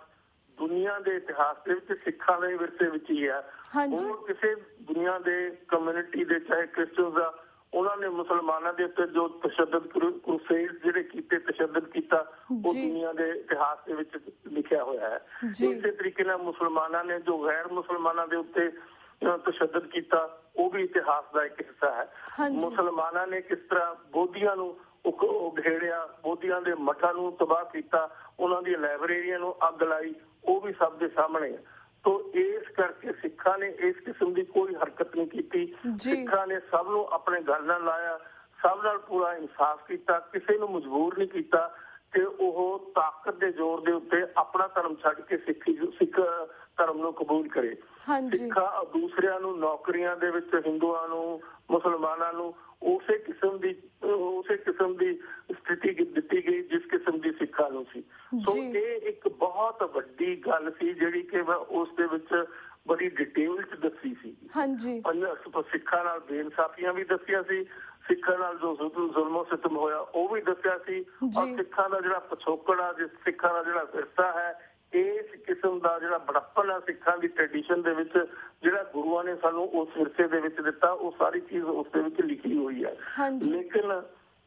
ਦੁਨੀਆ ਦੇ ਇਤਿਹਾਸ ਦੇ ਵਿੱਚ ਸਿੱਖਾਂ ਦੇ ਵਿਰਸੇ ਵਿੱਚ ਹੀ ਹੈ। ਹੋਰ ਕਿਸੇ ਦੁਨੀਆ ਦੇ ਕਮਿਊਨਿਟੀ ਦੇ ਚਾਹੇ ਕ੍ਰਿਸਚੀਅਨਸ ਦਾ ਉਹਨਾਂ ਨੇ ਮੁਸਲਮਾਨਾਂ ਦੇ ਉੱਤੇ ਜੋ ਤਸ਼ੱਦਦ ਕਰੂਸੇਡ ਜਿਹੜੇ ਕੀਤੇ, ਤਸ਼ੱਦਦ ਕੀਤਾ ਉਹ ਦੁਨੀਆ ਦੇ ਇਤਿਹਾਸ ਦੇ ਵਿੱਚ ਲਿਖਿਆ ਹੋਇਆ ਹੈ। ਇਸੇ ਤਰੀਕੇ ਨਾਲ ਮੁਸਲਮਾਨਾਂ ਨੇ ਜੋ ਗੈਰ ਮੁਸਲਮਾਨਾਂ ਦੇ ਉੱਤੇ ਤਸ਼ੱਦਦ ਕੀਤਾ ਉਹ ਵੀ ਇਤਿਹਾਸ ਦਾ ਇੱਕ ਹਿੱਸਾ ਹੈ। ਮੁਸਲਮਾਨਾਂ ਨੇ ਕਿਸ ਤਰ੍ਹਾਂ ਬੋਧੀਆਂ ਨੂੰ ਉਘੇੜਿਆ, ਬੋਧੀਆਂ ਦੇ ਮਠਾਂ ਨੂੰ ਤਬਾਹ ਕੀਤਾ, ਉਹਨਾਂ ਦੀਆਂ ਲਾਇਬ੍ਰੇਰੀਆਂ ਨੂੰ ਅੱਗ ਲਾਈ, ਉਹ ਵੀ ਸਭ ਦੇ ਸਾਹਮਣੇ ਹੈ। ਤੋ ਇਸ ਕਰਕੇ ਸਿੱਖਾਂ ਨੇ ਇਸ ਕਿਸਮ ਦੀ ਕੋਈ ਹਰਕਤ ਨਹੀਂ ਕੀਤੀ। ਸਿੱਖਾਂ ਨੇ ਸਭ ਨੂੰ ਆਪਣੇ ਗੱਲ ਨਾਲ ਲਾਇਆ, ਸਭ ਨਾਲ ਪੂਰਾ ਇਨਸਾਫ ਕੀਤਾ, ਕਿਸੇ ਨੂੰ ਮਜਬੂਰ ਨਹੀਂ ਕੀਤਾ ਕਿ ਉਹ ਤਾਕਤ ਦੇ ਜ਼ੋਰ ਦੇ ਉੱਤੇ ਆਪਣਾ ਧਰਮ ਛੱਡ ਕੇ ਸਿੱਖ ਧਰਮ ਨੂੰ ਕਬੂਲ ਕਰੇ। ਸਿੱਖਾਂ ਦੂਸਰਿਆਂ ਨੂੰ ਨੌਕਰੀਆਂ ਦੇ ਵਿੱਚ ਹਿੰਦੂਆਂ ਨੂੰ, ਮੁਸਲਮਾਨਾਂ ਨੂੰ ਉਸੇ ਕਿਸਮ ਦੀ ਸਥਿਤੀ ਦਿੱਤੀ ਗਈ ਜਿਸ ਕਿਸਮ ਦੀ ਸਿੱਖਾਂ ਨੂੰ ਸੀ। ਸੋ ਇਹ ਇੱਕ ਬਹੁਤ ਵੱਡੀ ਗੱਲ ਸੀ ਜਿਹੜੀ ਕਿ ਮੈਂ ਉਸ ਦੇ ਵਿੱਚ ਬੜੀ ਡਿਟੇਲ ਚ ਦੱਸੀ ਸੀ। ਸਿੱਖਾਂ ਨਾਲ ਬੇਇਨਸਾਫੀਆਂ ਵੀ ਦੱਸੀਆਂ ਸੀ, ਸਿੱਖਾਂ ਨਾਲ ਜੋ ਜ਼ੁਲਮੋ ਸਿਤਮ ਹੋਇਆ ਉਹ ਵੀ ਦੱਸਿਆ ਸੀ ਔਰ ਸਿੱਖਾਂ ਦਾ ਜਿਹੜਾ ਪਿਛੋਕੜ ਆ, ਸਿੱਖਾਂ ਦਾ ਜਿਹੜਾ ਵਿਰਸਾ ਹੈ, ਇਸ ਕਿਸਮ ਦਾ ਜਿਹੜਾ ਬੜੱਪਨ ਆ ਸਿੱਖਾਂ ਦੀ ਟ੍ਰੈਡੀਸ਼ਨ ਦੇ ਵਿੱਚ ਜਿਹੜਾ ਗੁਰੂਆਂ ਨੇ ਸਾਨੂੰ ਉਸ ਵਿਰਸੇ ਦੇ ਵਿੱਚ ਦਿੱਤਾ ਉਹ ਸਾਰੀ ਚੀਜ਼ ਉਸ ਦੇ ਵਿੱਚ ਲਿਖੀ ਹੋਈ ਹੈ। ਲੇਕਿਨ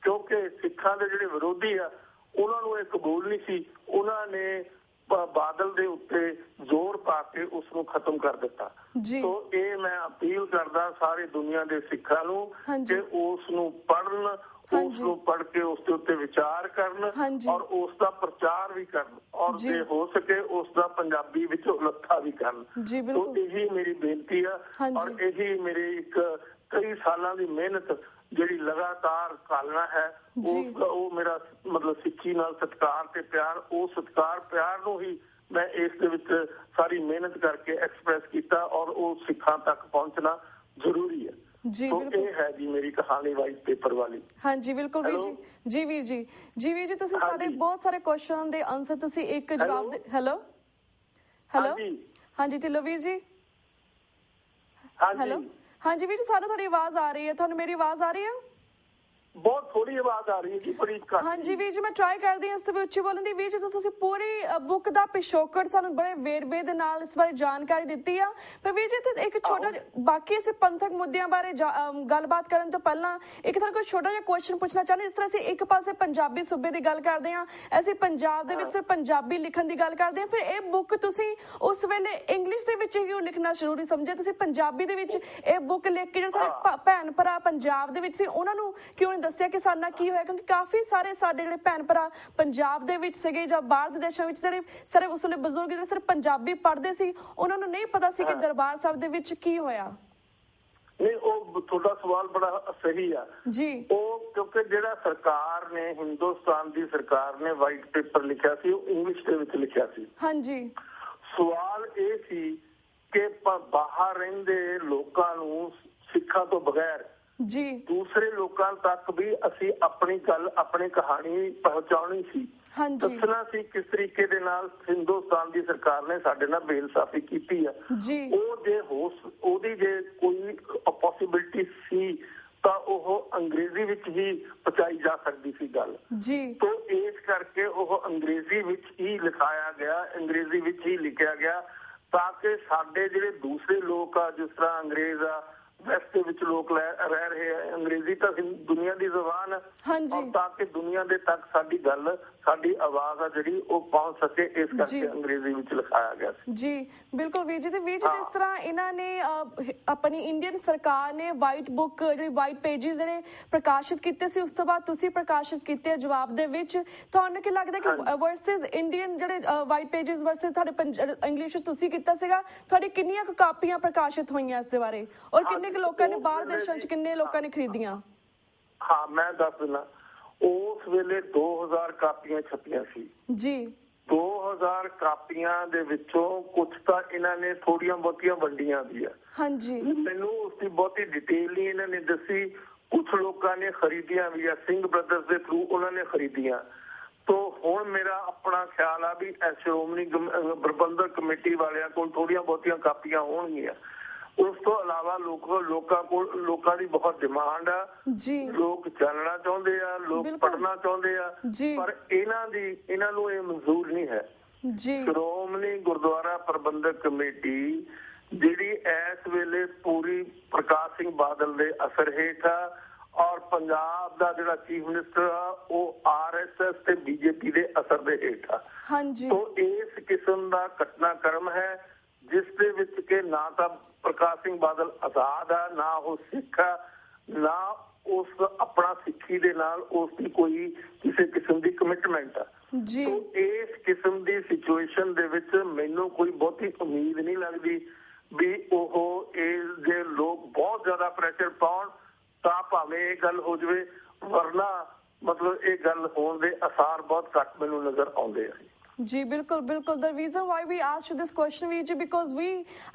ਕਿਉਂਕਿ ਸਿੱਖਾਂ ਦੇ ਜਿਹੜੇ ਵਿਰੋਧੀ ਆ ਉਹਨਾਂ ਨੂੰ ਇਹ ਕਬੂਲ ਨਹੀਂ ਸੀ, ਉਹਨਾਂ ਨੇ ਬਾਦਲ ਦੇ ਉੱਤੇ ਜ਼ੋਰ ਪਾ ਕੇ ਉਸ ਨੂੰ ਖਤਮ ਕਰ ਦਿੱਤਾ। ਸੋ ਇਹ ਮੈਂ ਅਪੀਲ ਕਰਦਾ ਸਾਰੇ ਦੁਨੀਆ ਦੇ ਸਿੱਖਾਂ ਨੂੰ ਕਿ ਉਸ ਨੂੰ ਪੜ੍ਹਨ, ਉਸ ਨੂੰ ਪੜ੍ਹ ਕੇ ਉਸ ਦੇ ਉੱਤੇ ਵਿਚਾਰ ਕਰਨ ਔਰ ਉਸ ਦਾ ਪ੍ਰਚਾਰ ਵੀ ਕਰਨ ਔਰ ਜੇ ਹੋ ਸਕੇ ਉਸ ਦਾ ਪੰਜਾਬੀ ਵਿੱਚ ਉਲੱਥਾ ਵੀ ਕਰਨ। ਤੋ ਇਹੀ ਮੇਰੀ ਬੇਨਤੀ ਆ ਔਰ ਇਹੀ ਮੇਰੀ ਇੱਕ ਕਈ ਸਾਲਾਂ ਦੀ ਮਿਹਨਤ ਜਿਹੜੀ ਲਗਾਤਾਰ ਕਾਲਣਾ ਹੈ ਉਹ ਮੇਰਾ ਮਤਲਬ ਸਿੱਖੀ ਨਾਲ ਸਤਿਕਾਰ ਤੇ ਪਿਆਰ, ਉਹ ਸਤਿਕਾਰ ਪਿਆਰ ਨੂੰ ਹੀ ਮੈਂ ਇਸ ਦੇ ਵਿੱਚ ਸਾਰੀ ਮਿਹਨਤ ਕਰਕੇ ਐਕਸਪ੍ਰੈਸ ਕੀਤਾ ਔਰ ਉਹ ਸਿੱਖਾਂ ਤੱਕ ਪਹੁੰਚਣਾ ਜ਼ਰੂਰੀ ਹੈ। ਜੀ ਇਹ ਹੈ ਜੀ ਮੇਰੀ ਕਹਾਣੀ ਵਾਈਟ ਪੇਪਰ ਵਾਲੀ। ਹਾਂਜੀ ਬਿਲਕੁਲ ਵੀਰ ਜੀ। ਜੀ ਵੀਰ ਜੀ, ਜੀ ਵੀਰ ਜੀ, ਤੁਸੀਂ ਸਾਡੇ ਬਹੁਤ ਸਾਰੇ ਕੁਐਸਚਨ ਦੇ ਆਨਸਰ ਤੁਸੀਂ ਇੱਕ ਜਵਾਬ ਦੇ। ਹੈਲੋ ਹੈਲੋ ਹਾਂਜੀ ਢਿੱਲੋਂ ਵੀਰ ਜੀ। ਹੈਲੋ ਹਾਂਜੀ ਵੀਰ ਜੀ, ਸਾਨੂੰ ਤੁਹਾਡੀ ਆਵਾਜ਼ ਆ ਰਹੀ ਹੈ, ਤੁਹਾਨੂੰ ਮੇਰੀ ਆਵਾਜ਼ ਆ ਰਹੀ ਹੈ? ਬਹੁਤ ਥੋੜੀ ਆਵਾਜ਼ ਆ ਰਹੀ ਹੈ ਜੀ, ਬੜੀ ਘੱਟ। ਹਾਂਜੀ ਵੀਰ ਜੀ, ਮੈਂ ਟਰਾਈ ਕਰਦੀ ਹਾਂ ਇਸ ਤੋਂ ਵੀ ਉੱਚੀ ਬੋਲਣ ਦੀ। ਵੀਰ ਜੀ ਤੁਸੀਂ ਪੂਰੀ ਬੁੱਕ ਦਾ ਪਿਛੋਕੜ ਸਾਨੂੰ ਬੜੇ ਵੇਰਵੇ ਦੇ ਨਾਲ ਇਸ ਬਾਰੇ ਜਾਣਕਾਰੀ ਦਿੱਤੀ ਆ। ਪਰ ਵੀਰ ਜੀ ਇੱਥੇ ਇੱਕ ਛੋਟਾ ਬਾਕੀ ਅਸੀਂ ਪੰਥਕ ਮੁੱਦਿਆਂ ਬਾਰੇ ਗੱਲਬਾਤ ਕਰਨ ਤੋਂ ਪਹਿਲਾਂ ਇੱਕ ਤੁਹਾਨੂੰ ਕੋਈ ਛੋਟਾ ਜਿਹਾ ਕੁਐਸਚਨ ਪੁੱਛਣਾ ਚਾਹੁੰਦੇ। ਜਿਸ ਤਰ੍ਹਾਂ ਅਸੀਂ ਇੱਕ ਪਾਸੇ ਪੰਜਾਬੀ ਸੂਬੇ ਦੀ ਗੱਲ ਕਰਦੇ ਹਾਂ, ਅਸੀਂ ਪੰਜਾਬ ਦੇ ਵਿੱਚ ਸਿਰਫ ਪੰਜਾਬੀ ਲਿਖਣ ਦੀ ਗੱਲ ਕਰਦੇ ਹਾਂ, ਫਿਰ ਇਹ ਬੁੱਕ ਤੁਸੀਂ ਉਸ ਵੇਲੇ ਇੰਗਲਿਸ਼ ਦੇ ਵਿੱਚ ਹੀ ਲਿਖਣਾ ਜ਼ਰੂਰੀ ਸਮਝਿਆ? ਤੁਸੀਂ ਪੰਜਾਬੀ ਦੇ ਵਿੱਚ ਇਹ ਬੁੱਕ ਲਿਖ ਕੇ ਜਿਹੜੇ ਸਾਡੇ ਭੈਣ ਭਰਾ ਪੰਜਾਬ ਦੇ ਵਿੱਚ ਸੀ ਉਹਨਾਂ ਨੂੰ ਕਿਉਂ ਨਹੀਂ ਦੱਸਿਆ ਕਿ ਸਾਡੇ ਨਾਲ ਕੀ ਹੋਇਆ? ਕਿਉਂਕਿ ਕਾਫੀ ਸਾਰੇ ਸਾਡੇ ਜਿਹੜੇ ਭੈਣ ਭਰਾ ਪੰਜਾਬ ਦੇ ਵਿੱਚ ਸੀਗੇ ਜਾਂ ਬਾਹਰ ਦੇ ਦੇਸ਼ਾਂ ਵਿੱਚ ਜਿਹੜੇ ਸਾਰੇ ਉਸ ਵੇਲੇ ਬਜ਼ੁਰਗ ਜਿਹੜੇ ਸਿਰਫ ਪੰਜਾਬੀ ਪੜ੍ਹਦੇ ਸੀ, ਉਹਨਾਂ ਨੂੰ ਨਹੀਂ ਪਤਾ ਸੀ ਕਿ ਦਰਬਾਰ ਸਾਹਿਬ ਦੇ ਵਿੱਚ ਕੀ ਹੋਇਆ। ਨਹੀਂ, ਉਹ ਤੁਹਾਡਾ ਸਵਾਲ ਬੜਾ ਸਹੀ ਆ ਜੀ। ਉਹ ਕਿਉਂਕਿ ਜਿਹੜਾ ਸਰਕਾਰ ਨੇ, ਹਿੰਦੁਸਤਾਨ ਦੀ ਸਰਕਾਰ ਨੇ ਵਾਈਟ ਪੇਪਰ ਲਿਖਿਆ ਸੀ, ਉਹ ਇੰਗਲਿਸ਼ ਦੇ ਵਿੱਚ ਲਿਖਿਆ ਸੀ। ਹਾਂਜੀ। ਸਵਾਲ ਇਹ ਸੀ ਕਿ ਬਾਹਰ ਰਹਿੰਦੇ ਲੋਕਾਂ ਨੂੰ ਸਿੱਖਾਂ ਤੋਂ ਬਗੈਰ ਜੀ ਦੂਸਰੇ ਲੋਕਾਂ ਤੱਕ ਵੀ ਅਸੀਂ ਆਪਣੀ ਗੱਲ, ਆਪਣੀ ਕਹਾਣੀ ਪਹੁੰਚਾਉਣੀ ਸੀ, ਦੱਸਣਾ ਸੀ ਕਿਸ ਤਰੀਕੇ ਦੇ ਨਾਲ ਹਿੰਦੁਸਤਾਨ ਦੀ ਸਰਕਾਰ ਨੇ ਸਾਡੇ ਨਾਲ ਬੇਇਨਸਾਫੀ ਕੀਤੀ ਆ। ਉਹਦੀ ਜੇ ਕੋਈ ਪੋਸੀਬਿਲਿਟੀ ਸੀ ਤਾਂ ਉਹ ਅੰਗਰੇਜ਼ੀ ਵਿੱਚ ਹੀ ਪਹੁੰਚਾਈ ਜਾ ਸਕਦੀ ਸੀ ਗੱਲ ਜੀ। ਤੋਂ ਇਸ ਕਰਕੇ ਉਹ ਅੰਗਰੇਜ਼ੀ ਵਿੱਚ ਹੀ ਲਿਖਾਇਆ ਗਿਆ, ਅੰਗਰੇਜ਼ੀ ਵਿੱਚ ਹੀ ਲਿਖਿਆ ਗਿਆ ਤਾਂ ਕਿ ਸਾਡੇ ਜਿਹੜੇ ਦੂਸਰੇ ਲੋਕ ਆ, ਜਿਸ ਤਰ੍ਹਾਂ ਅੰਗਰੇਜ਼ ਆ, ਵੈਸਟ ਦੇ ਵਿੱਚ ਲੋਕ ਰਹਿ ਰਹੇ ਆ, ਅੰਗਰੇਜ਼ੀ ਤਾਂ ਦੁਨੀਆ ਦੀ ਜ਼ੁਬਾਨ ਹੈ ਔਰ ਤਾਂ ਕਿ ਦੁਨੀਆ ਦੇ ਤੱਕ ਸਾਡੀ ਗੱਲ, ਸਾਡੀ ਆਵਾਜ਼ ਆ ਜਿਹੜੀ ਉਹ ਪਹੁੰਚ ਸਕੇ, ਇਸ ਕਰਕੇ ਅੰਗਰੇਜ਼ੀ ਵਿੱਚ ਲਿਖਾਇਆ ਗਿਆ ਜੀ। ਬਿਲਕੁਲ ਵੀਰ ਜੀ। ਤੇ ਵੀਰ ਜੀ ਜਿਸ ਤਰ੍ਹਾਂ ਇਹਨਾਂ ਨੇ ਆਪਣੀ ਇੰਡੀਅਨ ਸਰਕਾਰ ਨੇ ਵਾਈਟ ਬੁੱਕ ਜਿਹੜੀ ਵਾਈਟ ਪੇਜਿਸ ਜਿਹੜੇ ਪ੍ਰਕਾਸ਼ਿਤ ਕੀਤੇ ਸੀ, ਉਸ ਤੋਂ ਬਾਅਦ ਤੁਸੀਂ ਪ੍ਰਕਾਸ਼ਿਤ ਕੀਤੇ ਜਵਾਬ ਦੇ ਵਿੱਚ, ਤੁਹਾਨੂੰ ਕੀ ਲੱਗਦਾ ਕਿ ਵਰਸਸ ਇੰਡੀਅਨ ਜਿਹੜੇ ਵਾਈਟ ਪੇਜਿਸ ਵਰਸਸ ਤੁਹਾਡੇ ਇੰਗਲਿਸ਼ ਤੁਸੀਂ ਕੀਤਾ ਸੀਗਾ, ਤੁਹਾਡੀ ਕਿੰਨੀਆਂ ਕੁ ਕਾਪੀਆਂ ਪ੍ਰਕਾਸ਼ਿਤ ਹੋਈਆਂ ਇਸ ਦੇ ਬਾਰੇ ਔਰ ਕਿੰਨੇ ਲੋਕਾਂ ਨੇ ਬਾਹਰ ਦੇਸ਼ਾਂ ਚ ਕਿੰਨੇ ਲੋਕਾਂ ਨੇ ਖਰੀਦੀਆਂ? ਹਾਂ ਮੈਂ ਦੱਸ ਦਿੰਦਾ। ਉਸ ਵੇਲੇ 2000 ਕਾਪੀਆਂ ਛਪੀਆਂ ਸੀ ਜੀ। 2000 ਕਾਪੀਆਂ ਦੇ ਵਿੱਚੋਂ ਕੁਝ ਤਾਂ ਇਹਨਾਂ ਨੇ ਥੋੜੀਆਂ ਬਹੁਤੀਆਂ ਵੰਡੀਆਂ ਵੀ ਆ। ਹਾਂਜੀ। ਮੈਨੂੰ ਉਸਦੀ ਬਹੁਤੀ ਡਿਟੇਲ ਨਹੀਂ ਇਹਨਾਂ ਨੇ ਦੱਸੀ। ਕੁਝ ਲੋਕਾਂ ਨੇ ਖਰੀਦੀਆਂ ਵੀ ਆ, ਸਿੰਘ ਬ੍ਰਦਰਸ ਦੇ ਥਰੂ ਉਹਨਾਂ ਨੇ ਖਰੀਦੀਆਂ। ਤੋ ਹੁਣ ਮੇਰਾ ਆਪਣਾ ਖਿਆਲ ਆ ਵੀ ਸ਼੍ਰੋਮਣੀ ਪ੍ਰਬੰਧਕ ਕਮੇਟੀ ਵਾਲਿਆਂ ਕੋਲ ਥੋੜੀਆਂ ਬਹੁਤੀਆਂ ਕਾਪੀਆਂ ਹੋਣਗੀਆਂ। ਉਸ ਤੋਂ ਇਲਾਵਾ ਲੋਕਾਂ ਦੀ ਬਹੁਤ ਡਿਮਾਂਡ ਆ ਜੀ, ਲੋਕ ਜਾਣਨਾ ਚਾਹੁੰਦੇ ਆ, ਲੋਕ ਪੜ੍ਹਨਾ ਚਾਹੁੰਦੇ ਆ, ਪਰ ਇਹਨਾਂ ਨੂੰ ਇਹ ਮਨਜ਼ੂਰ ਨਹੀਂ ਹੈ ਜੀ। ਸ਼੍ਰੋਮਣੀ ਗੁਰਦੁਆਰਾ ਪ੍ਰਬੰਧਕ ਕਮੇਟੀ ਜਿਹੜੀ ਇਸ ਵੇਲੇ ਪੂਰੀ ਪ੍ਰਕਾਸ਼ ਸਿੰਘ ਬਾਦਲ ਦੇ ਅਸਰ ਹੇਠ ਆ ਔਰ ਪੰਜਾਬ ਦਾ ਜਿਹੜਾ ਚੀਫ ਮਿਨਿਸਟਰ ਆ ਉਹ RSS ਤੇ BJP ਦੇ ਅਸਰ ਦੇ ਹੇਠ ਆ। ਤੋ ਇਸ ਕਿਸਮ ਦਾ ਘਟਨਾਕ੍ਰਮ ਹੈ ਜਿਸ ਦੇ ਵਿੱਚ ਕਿ ਨਾ ਤਾਂ ਪ੍ਰਕਾਸ਼ ਸਿੰਘ ਬਾਦਲ ਆਜ਼ਾਦ ਆ, ਨਾ ਉਹ ਸਿੱਖ ਆ, ਨਾ ਉਸ ਆਪਣਾ ਸਿੱਖੀ ਦੇ ਨਾਲ ਉਸ ਦੀ ਕੋਈ ਕਿਸੇ ਕਿਸਮ ਦੀ ਕਮਿਟਮੈਂਟ ਆ ਜੀ। ਇਸ ਕਿਸਮ ਦੀ ਸਿਚੁਏਸ਼ਨ ਦੇ ਵਿੱਚ ਮੈਨੂੰ ਕੋਈ ਬਹੁਤੀ ਉਮੀਦ ਨਹੀਂ ਲੱਗਦੀ ਵੀ ਉਹ ਇਸ ਦੇ ਲੋਕ ਬਹੁਤ ਜ਼ਿਆਦਾ ਪ੍ਰੈਸ਼ਰ ਪਾਉਣ ਤਾਂ ਭਾਵੇਂ ਇਹ ਗੱਲ ਹੋ ਜਾਵੇ, ਵਰਨਾ ਮਤਲਬ ਇਹ ਗੱਲ ਹੋਣ ਦੇ ਆਸਾਰ ਬਹੁਤ ਘੱਟ ਮੈਨੂੰ ਨਜ਼ਰ ਆਉਂਦੇ ਆ ਜੀ। ਬਿਲਕੁਲ ਬਿਲਕੁਲ। The reason why we asked you this question ਵੀਰ ਜੀ ਬਿਕੋਜ਼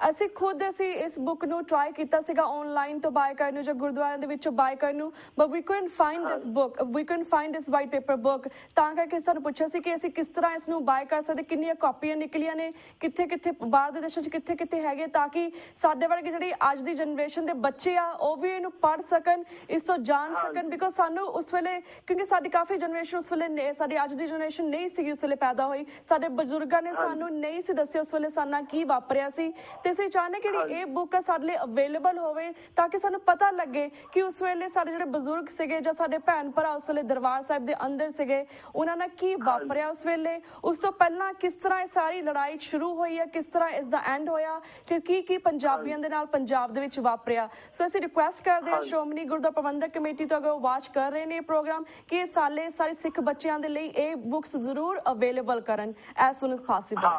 ਅਸੀਂ ਖੁਦ ਇਸ ਬੁੱਕ ਨੂੰ ਟਰਾਈ ਕੀਤਾ ਸੀਗਾ ਆਨਲਾਈਨ ਤੋਂ ਬਾਏ ਕਰਨ ਨੂੰ ਜਾਂ ਗੁਰਦੁਆਰਿਆਂ ਦੇ ਵਿੱਚੋਂ ਬਾਏ ਕਰਨ ਨੂੰ, but we couldn't find this book, we couldn't find this white paper book. ਤਾਂ ਕਰਕੇ ਸਾਨੂੰ ਪੁੱਛਿਆ ਸੀ ਕਿ ਅਸੀਂ ਕਿਸ ਤਰ੍ਹਾਂ ਇਸ ਨੂੰ ਬਾਏ ਕਰ ਸਕਦੇ, ਕਿੰਨੀਆਂ ਕਾਪੀਆਂ ਨਿਕਲੀਆਂ ਨੇ, ਕਿੱਥੇ ਕਿੱਥੇ ਬਾਹਰ ਦੇ ਦੇਸ਼ਾਂ 'ਚ ਕਿੱਥੇ ਕਿੱਥੇ ਹੈਗੇ, ਤਾਂ ਕਿ ਸਾਡੇ ਵਰਗੇ ਜਿਹੜੀ ਅੱਜ ਦੀ ਜਨਰੇਸ਼ਨ ਦੇ ਬੱਚੇ ਆ ਉਹ ਵੀ ਇਹਨੂੰ ਪੜ੍ਹ ਸਕਣ, ਇਸ ਤੋਂ ਜਾਣ ਸਕਣ। ਬਿਕੋਜ਼ ਸਾਨੂੰ ਉਸ ਵੇਲੇ, ਕਿਉਂਕਿ ਸਾਡੀ ਕਾਫੀ ਜਨਰੇਸ਼ਨ ਉਸ ਵੇਲੇ, ਸਾਡੀ ਅੱਜ ਦੀ ਜਨਰੇਸ਼ਨ ਨਹੀਂ ਸੀਗੀ ਉਸ ਵੇਲੇ ਪੈਦਾ ਹੋਈ, ਸਾਡੇ ਬਜ਼ੁਰਗਾਂ ਨੇ ਸਾਨੂੰ ਨਹੀਂ ਸੀ ਦੱਸਿਆ ਉਸ ਵੇਲੇ ਸਾਨਾ ਕੀ ਵਾਪਰਿਆ ਸੀ, ਤੇ ਅਸੀਂ ਚਾਹੁੰਦੇ ਕਿ ਇਹ ਬੁੱਕ ਸਾਡੇ ਲਈ ਅਵੇਲੇਬਲ ਹੋਵੇ ਤਾਂ ਕਿ ਸਾਨੂੰ ਪਤਾ ਲੱਗੇ ਕਿ ਉਸ ਵੇਲੇ ਸਾਡੇ ਜਿਹੜੇ ਬਜ਼ੁਰਗ ਸੀਗੇ ਜਾਂ ਸਾਡੇ ਭੈਣ ਭਰਾ ਉਸ ਵੇਲੇ ਦਰਬਾਰ ਸਾਹਿਬ ਦੇ ਅੰਦਰ ਸੀਗੇ, ਉਹਨਾਂ ਨਾਲ ਕੀ ਵਾਪਰਿਆ ਉਸ ਵੇਲੇ, ਉਸ ਤੋਂ ਪਹਿਲਾਂ ਕਿਸ ਤਰ੍ਹਾਂ ਇਹ ਸਾਰੀ ਲੜਾਈ ਸ਼ੁਰੂ ਹੋਈ ਹੈ, ਕਿਸ ਤਰ੍ਹਾਂ ਇਸ ਦਾ ਐਂਡ ਹੋਇਆ, ਤੇ ਕੀ ਪੰਜਾਬੀਆਂ ਦੇ ਨਾਲ ਪੰਜਾਬ ਦੇ ਵਿੱਚ ਵਾਪਰਿਆ। ਸੋ ਅਸੀਂ ਰਿਕੁਐਸਟ ਕਰਦੇ ਹਾਂ ਸ਼੍ਰੋਮਣੀ ਗੁਰਦੁਆਰਾ ਪ੍ਰਬੰਧਕ ਕਮੇਟੀ ਤੋਂ, ਅਗਰ ਉਹ ਵਾਚ ਕਰ ਰਹੇ ਨੇ ਇਹ ਪ੍ਰੋਗਰਾਮ, ਕਿ ਇਹ ਸਾਰੇ ਸਿੱਖ ਬੱਚਿਆਂ ਦੇ ਲਈ ਇਹ ਬੁੱਕਸ ਜ਼ਰੂਰ ਅਵੇਲੇਬਲ ਕਰਨ ਐਜ਼ ਸੂਨ ਐਜ਼ ਪੋਸੀਬਲ।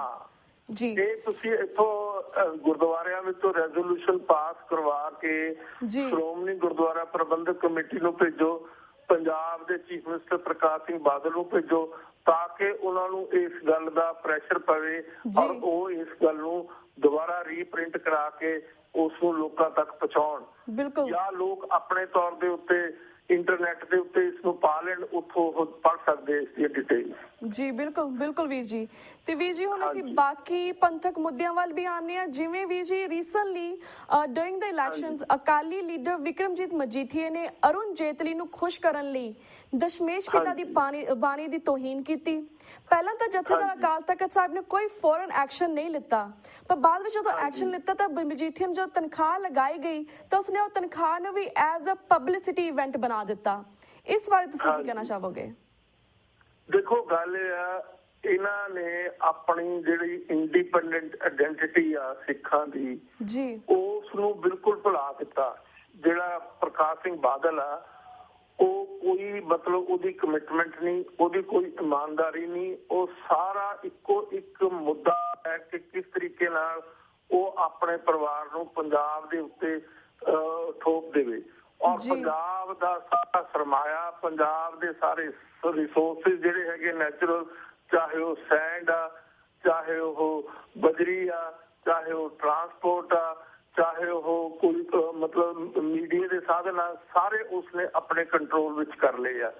ਜੀ ਇਹ ਤੁਸੀਂ ਇੱਥੋਂ ਗੁਰਦੁਆਰਿਆਂ ਵਿੱਚੋਂ ਰੈਜ਼ੋਲੂਸ਼ਨ ਪਾਸ ਕਰਵਾ ਕੇ ਸ਼੍ਰੋਮਣੀ ਗੁਰਦੁਆਰਾ ਪ੍ਰਬੰਧਕ ਕਮੇਟੀ ਨੂੰ ਭੇਜੋ, ਪੰਜਾਬ ਦੇ ਚੀਫ ਮਿਨਿਸਟਰ ਪ੍ਰਕਾਸ਼ ਸਿੰਘ ਬਾਦਲ ਨੂੰ ਭੇਜੋ, ਤਾਂ ਕਿ ਉਹਨਾਂ ਨੂੰ ਇਸ ਗੱਲ ਦਾ ਪ੍ਰੈਸ਼ਰ ਪਵੇ ਔਰ ਉਹ ਇਸ ਗੱਲ ਨੂੰ ਦੁਬਾਰਾ ਰੀਪ੍ਰਿੰਟ ਕਰਾ ਕੇ ਉਸ ਨੂੰ ਲੋਕਾਂ ਤੱਕ ਪਹੁੰਚਾਉਣ, ਜਾਂ ਲੋਕ ਆਪਣੇ ਤੌਰ ਦੇ ਉੱਤੇ ਇੰਟਰਨੈਟ ਦੇ ਉੱਤੇ ਇਸ ਨੂੰ ਪਾ ਲੈਣ, ਉੱਥੋਂ ਪੜ੍ਹ ਸਕਦੇ ਇਸ ਦੀ ਡਿਟੇਲ। ਜੀ ਬਿਲਕੁਲ ਵੀਰ ਜੀ। ਤੇ ਵੀਰ ਜੀ ਹੁਣ ਅਸੀਂ ਬਾਕੀ ਪੰਥਕ ਮੁੱਦਿਆਂ ਵੱਲ ਵੀ ਆਉਂਦੇ ਹਾਂ, ਜਿਵੇਂ ਵੀਰ ਜੀ ਰੀਸੈਂਟਲੀ ਡੂਰਿੰਗ ਦ ਇਲੈਕਸ਼ਨਸ ਅਕਾਲੀ ਲੀਡਰ ਵਿਕਰਮਜੀਤ ਮਜੀਠੀਆ ਨੇ ਅਰੁਣ ਜੇਤਲੀ ਨੂੰ ਖੁਸ਼ ਕਰਨ ਲਈ ਦਸ਼ਮੇਸ਼ ਪਿਤਾ ਦੀ ਬਾਣੀ ਦੀ ਤੋਹੀਨ ਕੀਤੀ। ਪਹਿਲਾਂ ਤਾਂ ਜਥੇਦਾਰ ਅਕਾਲ ਤਖਤ ਸਾਹਿਬ ਨੇ ਕੋਈ ਫੌਰਨ ਐਕਸ਼ਨ ਨਹੀਂ ਲਿੱਤਾ, ਪਰ ਬਾਅਦ ਵਿੱਚ ਜਦੋਂ ਐਕਸ਼ਨ ਲਿੱਤਾ ਤਾਂ ਮਜੀਠੀਆ ਨੂੰ ਜਦੋਂ ਤਨਖਾਹ ਲਗਾਈ ਗਈ ਤਾਂ ਉਸਨੇ ਉਹ ਤਨਖਾਹ ਨੂੰ ਵੀ ਐਜ਼ ਅ ਪਬਲਿਸਿਟੀ ਇਵੈਂਟ ਬਣਾ ਦਿੱਤਾ। ਇਸ ਬਾਰੇ ਤੁਸੀਂ ਕੀ ਕਹਿਣਾ ਚਾਹੋਗੇ? ਦੇਖੋ ਗੱਲ ਇਹ ਆ, ਇਹਨਾਂ ਨੇ ਆਪਣੀ ਜਿਹੜੀ ਇੰਡੀਪੈਂਡੈਂਟ ਆਇਡੈਂਟੀਟੀ ਆ ਸਿੱਖਾਂ ਦੀ ਉਸ ਨੂੰ ਬਿਲਕੁਲ ਭੁਲਾ ਦਿੱਤਾ। ਜਿਹੜਾ ਪ੍ਰਕਾਸ਼ ਸਿੰਘ ਬਾਦਲ ਆ ਉਹ ਕੋਈ ਮਤਲਬ ਉਹਦੀ ਕਮਿਟਮੈਂਟ ਨਹੀਂ, ਉਹਦੀ ਕੋਈ ਇਮਾਨਦਾਰੀ ਨਹੀਂ, ਉਹ ਸਾਰਾ ਇੱਕੋ ਇੱਕ ਮੁੱਦਾ ਹੈ ਕਿ ਕਿਸ ਤਰੀਕੇ ਨਾਲ ਉਹ ਆਪਣੇ ਪਰਿਵਾਰ ਨੂੰ ਪੰਜਾਬ ਦੇ ਉੱਤੇ ਠੋਕ ਦੇਵੇ, ਔਰ ਪੰਜਾਬ ਦਾ ਸਾਰਾ ਸਰਮਾਇਆ, ਪੰਜਾਬ ਦੇ ਸਾਰੇ ਰਿਸੋਰਸਿਸ ਜਿਹੜੇ ਹੈਗੇ ਨੈਚੁਰਲ, ਚਾਹੇ ਉਹ ਸੈਂਡ ਆ, ਚਾਹੇ ਉਹ ਬਜਰੀ ਆ, ਚਾਹੇ ਉਹ ਟਰਾਂਸਪੋਰਟ ਆ, ਚਾਹੇ ਉਹ ਕੋਈ ਮਤਲਬ ਮੀਡੀਆ ਦੇ ਸਾਧਨ ਆ, ਸਾਰੇ ਉਸਨੇ ਆਪਣੇ ਕੰਟਰੋਲ ਵਿੱਚ ਕਰ ਲਏ ਆ।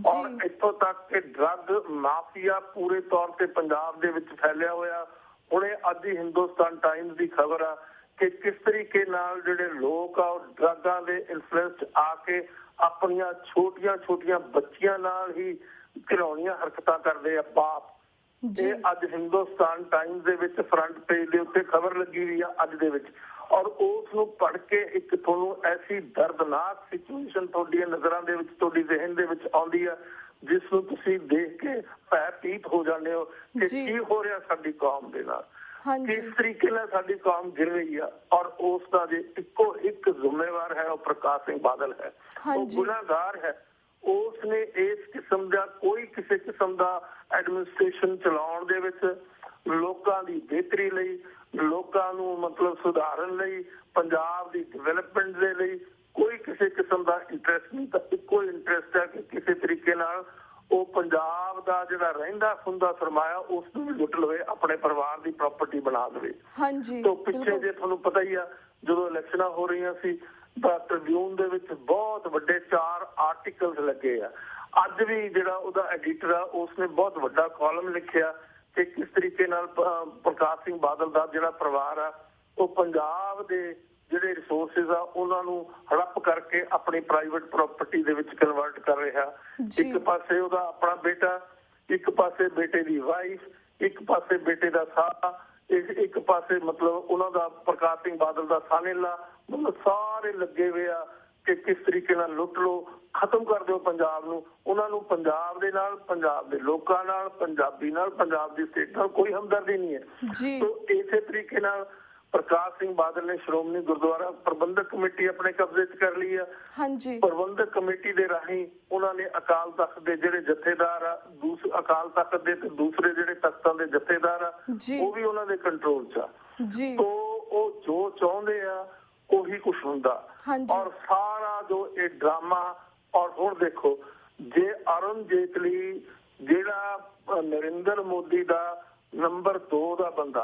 ਔਰ ਇੱਥੋਂ ਤੱਕ ਕਿ ਡਰੱਗ ਮਾਫੀਆ ਪੂਰੇ ਤੌਰ ਤੇ ਪੰਜਾਬ ਦੇ ਵਿੱਚ ਫੈਲਿਆ ਹੋਇਆ। ਹੁਣੇ ਅੱਜ ਹੀ ਹਿੰਦੁਸਤਾਨ ਟਾਈਮਜ਼ ਦੀ ਖਬਰ ਆ ਕਿ ਕਿਸ ਤਰੀਕੇ ਨਾਲ ਜਿਹੜੇ ਲੋਕ ਆ ਉਹ ਡਰੱਗਾਂ ਦੇ ਇਨਫਲੂਐਂਸ 'ਚ ਆ ਕੇ ਆਪਣੀਆਂ ਛੋਟੀਆਂ ਬੱਚੀਆਂ ਨਾਲ ਹੀ ਘਿਨਾਉਣੀਆਂ ਹਰਕਤਾਂ ਕਰਦੇ ਆ ਬਾਪ। ਇਹ ਅੱਜ ਹਿੰਦੁਸਤਾਨ ਟਾਈਮਜ਼ ਦੇ ਵਿੱਚ ਫਰੰਟ ਪੇਜ ਦੇ ਉੱਤੇ ਖਬਰ ਲੱਗੀ ਹੋਈ ਆ ਅੱਜ ਦੇ ਵਿੱਚ, ਔਰ ਉਸ ਨੂੰ ਪੜ੍ਹ ਕੇ ਇੱਕ ਤੁਹਾਨੂੰ ਐਸੀ ਦਰਦਨਾਕ ਸਿਚੁਏਸ਼ਨ ਤੁਹਾਡੀਆਂ ਨਜ਼ਰਾਂ ਦੇ ਵਿੱਚ, ਤੁਹਾਡੀ ਜ਼ਿਹਨ ਦੇ ਵਿੱਚ ਆਉਂਦੀ ਆ, ਜਿਸ ਨੂੰ ਤੁਸੀਂ ਦੇਖ ਕੇ ਭੈਭੀਤ ਹੋ ਜਾਂਦੇ ਹੋ ਕਿ ਕੀ ਹੋ ਰਿਹਾ ਸਾਡੀ ਕੌਮ ਦੇ ਨਾਲ, ਕਿਸ ਤਰੀਕੇ ਨਾਲ ਸਾਡੀ ਕੌਮ ਗਿਰ ਰਹੀ ਆ। ਔਰ ਉਸ ਦਾ ਜੇ ਇੱਕੋ ਇੱਕ ਜ਼ਿੰਮੇਵਾਰ ਹੈ ਉਹ ਪ੍ਰਕਾਸ਼ ਸਿੰਘ ਬਾਦਲ ਹੈ, ਉਹ ਗੁਨਾਹਗਾਰ ਹੈ। ਉਸ ਨੇ ਇਸ ਕਿਸਮ ਦਾ ਕੋਈ ਕਿਸੇ ਕਿਸਮ ਦਾ ਐਡਮਿਨਿਸਟ੍ਰੇਸ਼ਨ ਚਲਾਉਣ ਦੇ ਵਿੱਚ, ਲੋਕਾਂ ਦੀ ਬਿਹਤਰੀ ਲਈ, ਲੋਕਾਂ ਨੂੰ ਮਤਲਬ ਸੁਧਾਰਨ ਲਈ, ਪੰਜਾਬ ਦੀ ਡਿਵੈਲਪਮੈਂਟ ਦੇ ਲਈ ਕੋਈ ਕਿਸੇ ਕਿਸਮ ਦਾ ਇੰਟਰਸਟ ਨਹੀਂ, ਤਾਂ ਇੱਕੋ ਇੰਟਰਸਟ ਹੈ ਕਿ ਕਿਸੇ ਤਰੀਕੇ ਨਾਲ ਉਹ ਪੰਜਾਬ ਦਾ ਜਿਹੜਾ ਰਹਿੰਦਾ ਖੁੰਦਾ ਸਰਮਾਇਆ ਉਸ ਨੂੰ ਵੀ ਲੁੱਟ ਲਵੇ, ਆਪਣੇ ਪਰਿਵਾਰ ਦੀ ਪ੍ਰਾਪਰਟੀ ਬਣਾ ਦੇਵੇ। ਤੋਂ ਪਿੱਛੇ ਜੇ ਤੁਹਾਨੂੰ ਪਤਾ ਹੀ ਆ, ਜਦੋਂ ਇਲੈਕਸ਼ਨਾਂ ਹੋ ਰਹੀਆਂ ਸੀ ਤਾਂ ਟ੍ਰਿਬਿਊਨ ਦੇ ਵਿੱਚ ਬਹੁਤ ਵੱਡੇ 4 ਆਰਟੀਕਲਸ ਲੱਗੇ ਆ। ਅੱਜ ਵੀ ਜਿਹੜਾ ਉਹਦਾ ਐਡੀਟਰ ਆ ਉਸਨੇ ਬਹੁਤ ਵੱਡਾ ਕਾਲਮ ਲਿਖਿਆ ਕਿ ਕਿਸ ਤਰੀਕੇ ਨਾਲ ਪ੍ਰਕਾਸ਼ ਸਿੰਘ ਬਾਦਲ ਦਾ ਜਿਹੜਾ ਪਰਿਵਾਰ ਆ ਉਹ ਪੰਜਾਬ ਦੇ ਜਿਹੜੇ ਰਿਸੋਰਸਿਸ ਆ ਉਹਨਾਂ ਨੂੰ ਹੜੱਪ ਕਰਕੇ ਆਪਣੀ ਪ੍ਰਾਈਵੇਟ ਪ੍ਰਾਪਰਟੀ ਦੇ ਵਿੱਚ ਕਨਵਰਟ ਕਰ ਰਿਹਾ। ਇੱਕ ਪਾਸੇ ਉਹਦਾ ਆਪਣਾ ਬੇਟਾ, ਇੱਕ ਪਾਸੇ ਬੇਟੇ ਦੀ ਵਾਈਫ, ਇੱਕ ਪਾਸੇ ਬੇਟੇ ਦਾ ਸਾਲਾ, ਇੱਕ ਪਾਸੇ ਮਤਲਬ ਉਹਨਾਂ ਦਾ ਪ੍ਰਕਾਸ਼ ਸਿੰਘ ਬਾਦਲ ਦਾ ਸਾਨੇਲਾ, ਮਤਲਬ ਸਾਰੇ ਲੱਗੇ ਹੋਏ ਆ ਕਿ ਕਿਸ ਤਰੀਕੇ ਨਾਲ ਲੁੱਟ ਲਓ, ਖਤਮ ਕਰ ਦਿਓ ਪੰਜਾਬ ਨੂੰ। ਉਹਨਾਂ ਨੂੰ ਪੰਜਾਬ ਦੇ ਨਾਲ, ਪੰਜਾਬ ਦੇ ਲੋਕਾਂ ਨਾਲ, ਪੰਜਾਬੀ ਨਾਲ, ਪੰਜਾਬ ਦੀ ਸਟੇਟ ਨਾਲ ਕੋਈ ਹਮਦਰਦੀ ਨਹੀਂ ਹੈ। ਤੋਂ ਇਸੇ ਤਰੀਕੇ ਨਾਲ ਪ੍ਰਕਾਸ਼ ਸਿੰਘ ਬਾਦਲ ਨੇ ਸ਼੍ਰੋਮਣੀ ਗੁਰਦੁਆਰਾ ਪ੍ਰਬੰਧਕ ਕਮੇਟੀ ਆਪਣੇ ਕਬਜ਼ੇ 'ਚ ਕਰ ਲਈ ਆ। ਪ੍ਰਬੰਧਕ ਕਮੇਟੀ ਦੇ ਰਾਹੀਂ ਉਹਨਾਂ ਨੇ ਅਕਾਲ ਤਖਤ ਦੇ ਜਿਹੜੇ ਜਥੇਦਾਰ ਆ, ਅਕਾਲ ਤਖਤ ਦੇ ਤੇ ਦੂਸਰੇ ਜਿਹੜੇ ਤਖਤਾਂ ਦੇ ਜਥੇਦਾਰ ਆ, ਉਹ ਵੀ ਉਹਨਾਂ ਦੇ ਕੰਟਰੋਲ 'ਚ ਆ। ਤੋਂ ਉਹ ਜੋ ਚਾਹੁੰਦੇ ਆ ਉਹੀ ਕੁਛ ਹੁੰਦਾ। ਔਰ ਸਾਰਾ ਜੋ ਇਹ ਡਰਾਮਾ, ਔਰ ਹੁਣ ਦੇਖੋ ਜੇ ਅਰੁਣ ਜੇਤਲੀ ਜਿਹੜਾ ਨਰਿੰਦਰ ਮੋਦੀ ਦਾ ਨੰਬਰ 2 ਦਾ ਬੰਦਾ,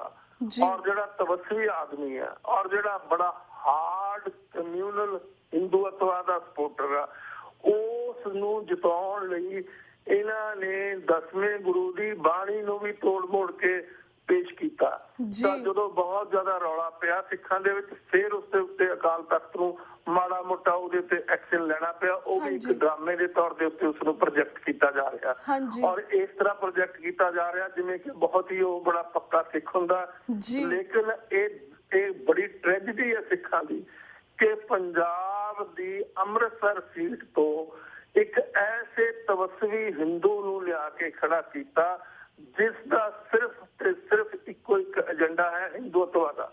ਔਰ ਜਿਹੜਾ ਤਵੱਸਵੀ ਆਦਮੀ ਹੈ, ਔਰ ਜਿਹੜਾ ਬੜਾ ਹਾਰਡ ਕਮਿਊਨਲ ਹਿੰਦੂਤਵ ਦਾ ਸਪੋਰਟਰ ਆ, ਉਸ ਨੂੰ ਜਿਤਾਉਣ ਲਈ ਇਹਨਾਂ ਨੇ 10ਵੇਂ ਗੁਰੂ ਦੀ ਬਾਣੀ ਨੂੰ ਵੀ ਤੋੜ ਮੋੜ ਕੇ ਪੇਸ਼ ਕੀਤਾ। ਤਾਂ ਜਦੋਂ ਬਹੁਤ ਜ਼ਿਆਦਾ ਰੌਲਾ ਪਿਆ ਸਿੱਖਾਂ ਦੇ ਵਿੱਚ, ਫਿਰ ਉਸ ਦੇ ਉੱਤੇ ਅਕਾਲ ਤਖਤ ਨੂੰ ਮਾੜਾ ਮੋਟਾ ਉਹਦੇ ਉੱਤੇ ਐਕਸ਼ਨ ਲੈਣਾ ਪਿਆ। ਉਹ ਵੀ ਇੱਕ ਡਰਾਮੇ ਦੇ ਤੌਰ ਦੇ ਉੱਤੇ ਉਸ ਨੂੰ ਪ੍ਰੋਜੈਕਟ ਕੀਤਾ ਜਾ ਰਿਹਾ, ਔਰ ਇਸ ਤਰ੍ਹਾਂ ਪ੍ਰੋਜੈਕਟ ਕੀਤਾ ਜਾ ਰਿਹਾ ਜਿਵੇਂ ਕਿ ਬਹੁਤ ਹੀ ਉਹ ਬੜਾ ਪੱਕਾ ਸਿੱਖ ਹੁੰਦਾ। ਲੇਕਿਨ ਇਹ ਬੜੀ ਟ੍ਰੈਜਡੀ ਹੈ ਸਿੱਖਾਂ ਦੀ ਕਿ ਪੰਜਾਬ ਦੀ ਅੰਮ੍ਰਿਤਸਰ ਸੀਟ ਤੋਂ ਇੱਕ ਐਸੇ ਤਵੱਸਵੀ ਹਿੰਦੂ ਨੂੰ ਲਿਆ ਕੇ ਖੜਾ ਕੀਤਾ ਜਿਸ ਦਾ ਸਿਰਫ ਤੇ ਸਿਰਫ ਇੱਕੋ ਇੱਕ ਏਜੰਡਾ ਹੈ ਹਿੰਦੂਤਵ ਦਾ।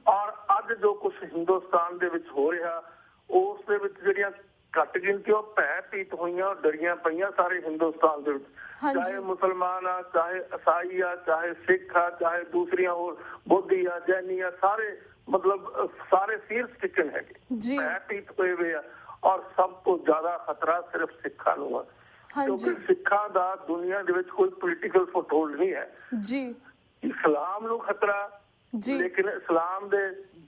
ਔਰ ਅੱਜ ਜੋ ਕੁਝ ਹਿੰਦੁਸਤਾਨ ਦੇ ਵਿੱਚ ਹੋ ਰਿਹਾ ਉਸ ਦੇ ਵਿੱਚ ਜਿਹੜੀਆਂ ਘੱਟ ਗਿਣਤੀਆਂ ਭੈ ਭੀਤ ਹੋਈਆਂ, ਡਰੀਆਂ ਪਈਆਂ ਸਾਰੇ ਹਿੰਦੁਸਤਾਨ ਦੇ ਵਿੱਚ, ਚਾਹੇ ਮੁਸਲਮਾਨ ਆ, ਚਾਹੇ ਈਸਾਈ ਆ, ਚਾਹੇ ਸਿੱਖ ਆ, ਚਾਹੇ ਦੂਸਰੀਆਂ ਹੋਰ ਬੋਧੀ ਆ, ਜੈਨੀ ਆ, ਸਾਰੇ ਮਤਲਬ ਸਾਰੇ ਫੀਅਰ ਸਟਿਕਨ ਹੈਗੇ, ਭੈ ਭੀਤ ਹੋਏ ਹੋਏ ਆ। ਔਰ ਸਭ ਤੋਂ ਜ਼ਿਆਦਾ ਖਤਰਾ ਸਿਰਫ ਸਿੱਖਾਂ ਨੂੰ ਆ, ਕਿਉਂਕਿ ਸਿੱਖਾਂ ਦਾ ਦੁਨੀਆ ਦੇ ਵਿੱਚ ਕੋਈ ਪੋਲੀਟੀਕਲ ਫੁੱਟਹੋਲਡ ਨਹੀਂ ਹੈ। ਇਸਲਾਮ ਨੂੰ ਖਤਰਾ, ਲੇਕਿਨ ਇਸਲਾਮ ਦੇ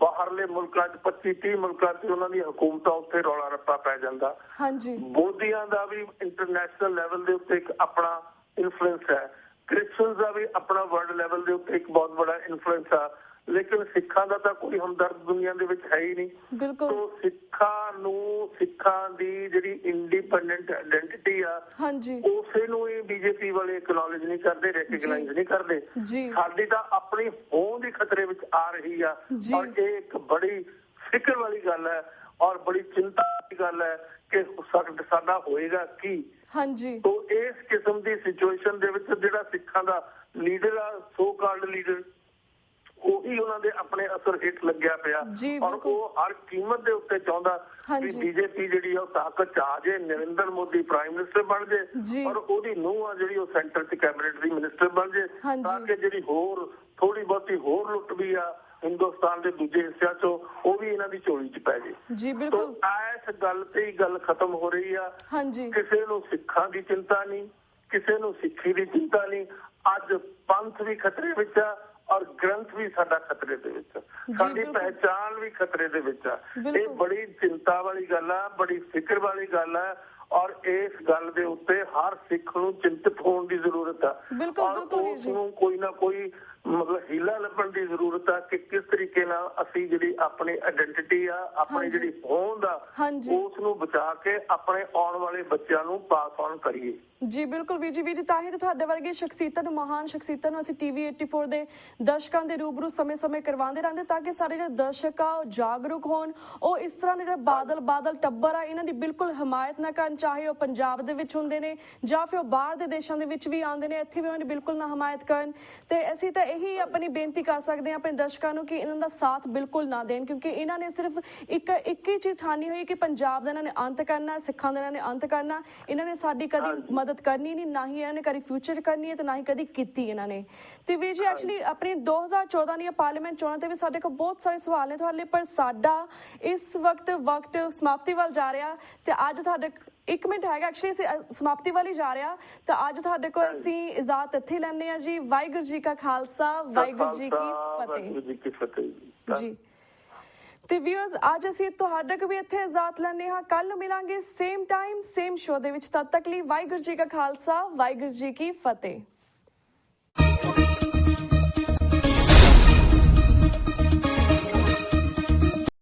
ਬਾਹਰਲੇ ਮੁਲਕਾਂ 'ਚ 25-30 ਮੁਲਕਾਂ 'ਚ ਉਹਨਾਂ ਦੀ ਹਕੂਮਤਾਂ ਉੱਤੇ ਰੌਲਾ ਰੱਪਾ ਪੈ ਜਾਂਦਾ। ਬੋਧੀਆਂ ਦਾ ਵੀ ਇੰਟਰਨੈਸ਼ਨਲ ਲੈਵਲ ਦੇ ਉੱਤੇ ਇੱਕ ਆਪਣਾ ਇਨਫਲੂਐਂਸ ਹੈ, ਕ੍ਰਿਸਚਨ ਦਾ ਵੀ ਆਪਣਾ ਵਰਲਡ ਲੈਵਲ ਦੇ ਉੱਤੇ ਇੱਕ ਬਹੁਤ ਬੜਾ ਇਨਫਲੂਐਂਸ ਆ, ਲੇਕਿਨ ਸਿੱਖਾਂ ਦਾ ਤਾਂ ਕੋਈ ਹਮਦਰਦ ਦੁਨੀਆ ਦੇ ਵਿੱਚ ਹੈ ਹੀ ਨਹੀਂ। ਤੋਂ ਸਿੱਖਾਂ ਦੀ ਜਿਹੜੀ ਇੰਡੀਪੈਂਡੈਂਟ ਆਇਡੈਂਟੀਟੀ ਆ ਉਸੇ ਨੂੰ ਹੀ ਬੀਜੇਪੀ ਵਾਲੇ ਐਕਨੋਲੇਜ ਨਹੀਂ ਕਰਦੇ, ਰੈਕਗਨਾਈਜ਼ ਨਹੀਂ ਕਰਦੇ। ਸਾਡੀ ਤਾਂ ਆਪਣੀ ਹੋਂਦ ਹੀ ਖਤਰੇ ਵਿੱਚ ਆ ਰਹੀ ਆ, ਔਰ ਇਹ ਇੱਕ ਬੜੀ ਫਿਕਰ ਵਾਲੀ ਗੱਲ ਹੈ ਔਰ ਬੜੀ ਚਿੰਤਾ ਦੀ ਗੱਲ ਹੈ ਕਿ ਸਾਡਾ ਹੋਏਗਾ ਕੀ। ਤੋਂ ਇਸ ਕਿਸਮ ਦੀ ਸਿਚੁਏਸ਼ਨ ਦੇ ਵਿੱਚ ਜਿਹੜਾ ਸਿੱਖਾਂ ਦਾ ਲੀਡਰ ਆ, ਸੋ ਕਾਲਡ ਲੀਡਰ, ਉਹੀ ਉਹਨਾਂ ਦੇ ਆਪਣੇ ਅਸਰ ਹੇਠ ਲੱਗਿਆ ਪਿਆ, ਔਰ ਉਹ ਹਰ ਕੀਮਤ ਦੇ ਉੱਤੇ ਚਾਹੁੰਦਾ ਵੀ ਬੀਜੇਪੀ ਜਿਹੜੀ ਆ ਉਹ ਤਾਕਤ ਚ ਆ ਜੇ, ਨਰਿੰਦਰ ਮੋਦੀ ਪ੍ਰਾਈਮ ਮਿਨਿਸਟਰ ਬਣ ਜੇ, ਔਰ ਉਹਦੀ ਨੂੰਹ ਆ ਜਿਹੜੀ ਉਹ ਸੈਂਟਰ ਚ ਕੈਬਨਿਟ ਦੀ ਮਿਨਿਸਟਰ ਬਣ ਜੇ, ਤਾਂ ਕਿ ਜਿਹੜੀ ਹੋਰ ਥੋੜੀ ਬਹੁਤੀ ਹੋਰ ਲੁੱਟ ਵੀ ਆ ਹਿੰਦੁਸਤਾਨ ਦੇ ਦੂਜੇ ਹਿੱਸਿਆਂ ਚੋਂ ਉਹ ਵੀ ਇਹਨਾਂ ਦੀ ਝੋਲੀ ਚ ਪੈ ਜੇ। ਇਸ ਗੱਲ ਤੇ ਹੀ ਗੱਲ ਖਤਮ ਹੋ ਰਹੀ ਆ। ਕਿਸੇ ਨੂੰ ਸਿੱਖਾਂ ਦੀ ਚਿੰਤਾ ਨਹੀਂ, ਕਿਸੇ ਨੂੰ ਸਿੱਖੀ ਦੀ ਚਿੰਤਾ ਨਹੀਂ। ਅੱਜ ਪੰਥ ਵੀ ਖਤਰੇ ਵਿੱਚ ਆ ਔਰ ਗ੍ਰੰਥ ਵੀ ਸਾਡਾ ਖਤਰੇ ਦੇ ਵਿੱਚ, ਸਾਡੀ ਪਹਿਚਾਣ ਵੀ ਖਤਰੇ ਦੇ ਵਿੱਚ ਆ। ਇਹ ਬੜੀ ਚਿੰਤਾ ਵਾਲੀ ਗੱਲ ਆ, ਬੜੀ ਫਿਕਰ ਵਾਲੀ ਗੱਲ ਆ, ਔਰ ਇਸ ਗੱਲ ਦੇ ਉੱਤੇ ਹਰ ਸਿੱਖ ਨੂੰ ਚਿੰਤਿਤ ਹੋਣ ਦੀ ਜ਼ਰੂਰਤ ਆ, ਔਰ ਉਸ ਨੂੰ ਕੋਈ ਨਾ ਕੋਈ ਮਤਲਬ ਹੀਲਾ ਲੱਭਣ ਦੀ ਜ਼ਰੂਰਤ ਆ ਕਿ ਕਿਸ ਤਰੀਕੇ ਨਾਲ ਅਸੀਂ ਜਿਹੜੀ ਆਪਣੀ ਆਇਡੈਂਟੀਟੀ ਆ, ਆਪਣੀ ਜਿਹੜੀ ਹੋਂਦ ਆ, ਉਸ ਨੂੰ ਬਚਾ ਕੇ ਆਪਣੇ ਆਉਣ ਵਾਲੇ ਬੱਚਿਆਂ ਨੂੰ ਪਾਸ ਔਨ ਕਰੀਏ। ਜੀ ਬਿਲਕੁਲ ਵੀਰ ਜੀ ਤਾਂ ਹੀ ਤਾਂ ਤੁਹਾਡੇ ਵਰਗੇ ਸ਼ਖਸੀਅਤਾਂ ਨੂੰ, ਮਹਾਨ ਸ਼ਖਸੀਅਤਾਂ ਨੂੰ ਅਸੀਂ TV 84 ਦੇ ਦਰਸ਼ਕਾਂ ਦੇ ਰੂਬਰੂ ਸਮੇਂ-ਸਮੇਂ ਕਰਵਾਉਂਦੇ ਰਹਿੰਦੇ ਤਾਂ ਕਿ ਸਾਰੇ ਜਿਹੜੇ ਦਰਸ਼ਕ ਆ ਉਹ ਜਾਗਰੂਕ ਹੋਣ, ਉਹ ਇਸ ਤਰ੍ਹਾਂ ਦੇ ਜਿਹੜੇ ਬਾਦਲ ਟੱਬਰ ਆ ਇਹਨਾਂ ਦੀ ਬਿਲਕੁਲ ਹਮਾਇਤ ਨਾ ਕਰਨ, ਚਾਹੇ ਉਹ ਪੰਜਾਬ ਦੇ ਵਿੱਚ ਹੁੰਦੇ ਨੇ ਜਾਂ ਫਿਰ ਉਹ ਬਾਹਰ ਦੇ ਦੇਸ਼ਾਂ ਦੇ ਵਿੱਚ ਵੀ ਆਉਂਦੇ ਨੇ, ਇੱਥੇ ਵੀ ਉਹਨਾਂ ਦੀ ਬਿਲਕੁਲ ਨਾ ਹਮਾਇਤ ਕਰਨ। ਤੇ ਅਸੀਂ ਤਾਂ ਇਹੀ ਆਪਣੀ ਬੇਨਤੀ ਕਰ ਸਕਦੇ ਹਾਂ ਆਪਣੇ ਦਰਸ਼ਕਾਂ ਨੂੰ ਕਿ ਇਹਨਾਂ ਦਾ ਸਾਥ ਬਿਲਕੁਲ ਨਾ ਦੇਣ, ਕਿਉਂਕਿ ਇਹਨਾਂ ਨੇ ਸਿਰਫ ਇੱਕ ਹੀ ਚੀਜ਼ ਠਾਣੀ ਹੋਈ ਕਿ ਪੰਜਾਬ ਦਾ ਇਹਨਾਂ ਨੇ ਅੰਤ ਕਰਨਾ, ਸਿੱਖਾਂ ਦਾ ਇਹਨਾਂ ਨੇ ਅੰਤ ਕਰਨਾ। ਇਹਨਾਂ ਨੇ ਸਾਡੀ ਕਦੀ ਮਦਦ ਕਰਨੀ ਨਹੀਂ, ਨਾ ਹੀ ਇਹਨਾਂ ਨੇ ਕਦੀ ਫਿਊਚਰ ਕਰਨੀ ਹੈ ਤੇ ਨਾ ਹੀ ਕਦੀ ਕੀਤੀ ਇਹਨਾਂ ਨੇ। ਤੇ ਵੀਰ ਜੀ ਐਕਚੁਅਲੀ ਆਪਣੀ 2014 ਦੀਆਂ ਪਾਰਲੀਮੈਂਟ ਚੋਣਾਂ ਤੇ ਵੀ ਸਾਡੇ ਕੋਲ ਬਹੁਤ ਸਾਰੇ ਸਵਾਲ ਨੇ ਤੁਹਾਡੇ ਲਈ, ਪਰ ਸਾਡਾ ਇਸ ਵਕਤ ਸਮਾਪਤੀ ਵੱਲ ਜਾ ਰਿਹਾ ਤੇ ਅੱਜ ਤੁਹਾਡੇ 1 ਮਿੰਟ ਹੈਗਾ ਐਕਚੁਅਲੀ ਅਸੀਂ ਸਮਾਪਤੀ ਵੱਲ ਹੀ ਜਾ ਰਿਹਾ, ਤਾਂ ਅੱਜ ਤੁਹਾਡੇ ਕੋਲ ਅਸੀਂ ਇਜਾਜ਼ਤ ਇੱਥੇ ਲੈਂਦੇ ਹਾਂ ਜੀ। ਵਾਹਿਗੁਰੂ ਜੀ ਕਾ ਖਾਲਸਾ, ਵਾਹਿਗੁਰੂ ਜੀ ਕੀ ਫਤਿਹ ਜੀ। ਤੇ ਵਿਊਅਰਸ ਅੱਜ ਅਸੀਂ ਤੁਹਾਡੇ ਕੋਲ ਵੀ ਇੱਥੇ ਇਜਾਜ਼ਤ ਲੈਂਦੇ ਹਾਂ, ਕੱਲ ਨੂੰ ਮਿਲਾਂਗੇ ਸੇਮ ਟਾਈਮ ਸੇਮ ਸ਼ੋ ਦੇ ਵਿੱਚ। ਤਦ ਤੱਕ ਲਈ ਵਾਹਿਗੁਰੂ ਜੀ ਕਾ ਖਾਲਸਾ, ਵਾਹਿਗੁਰੂ ਜੀ ਕੀ ਫਤਿਹ।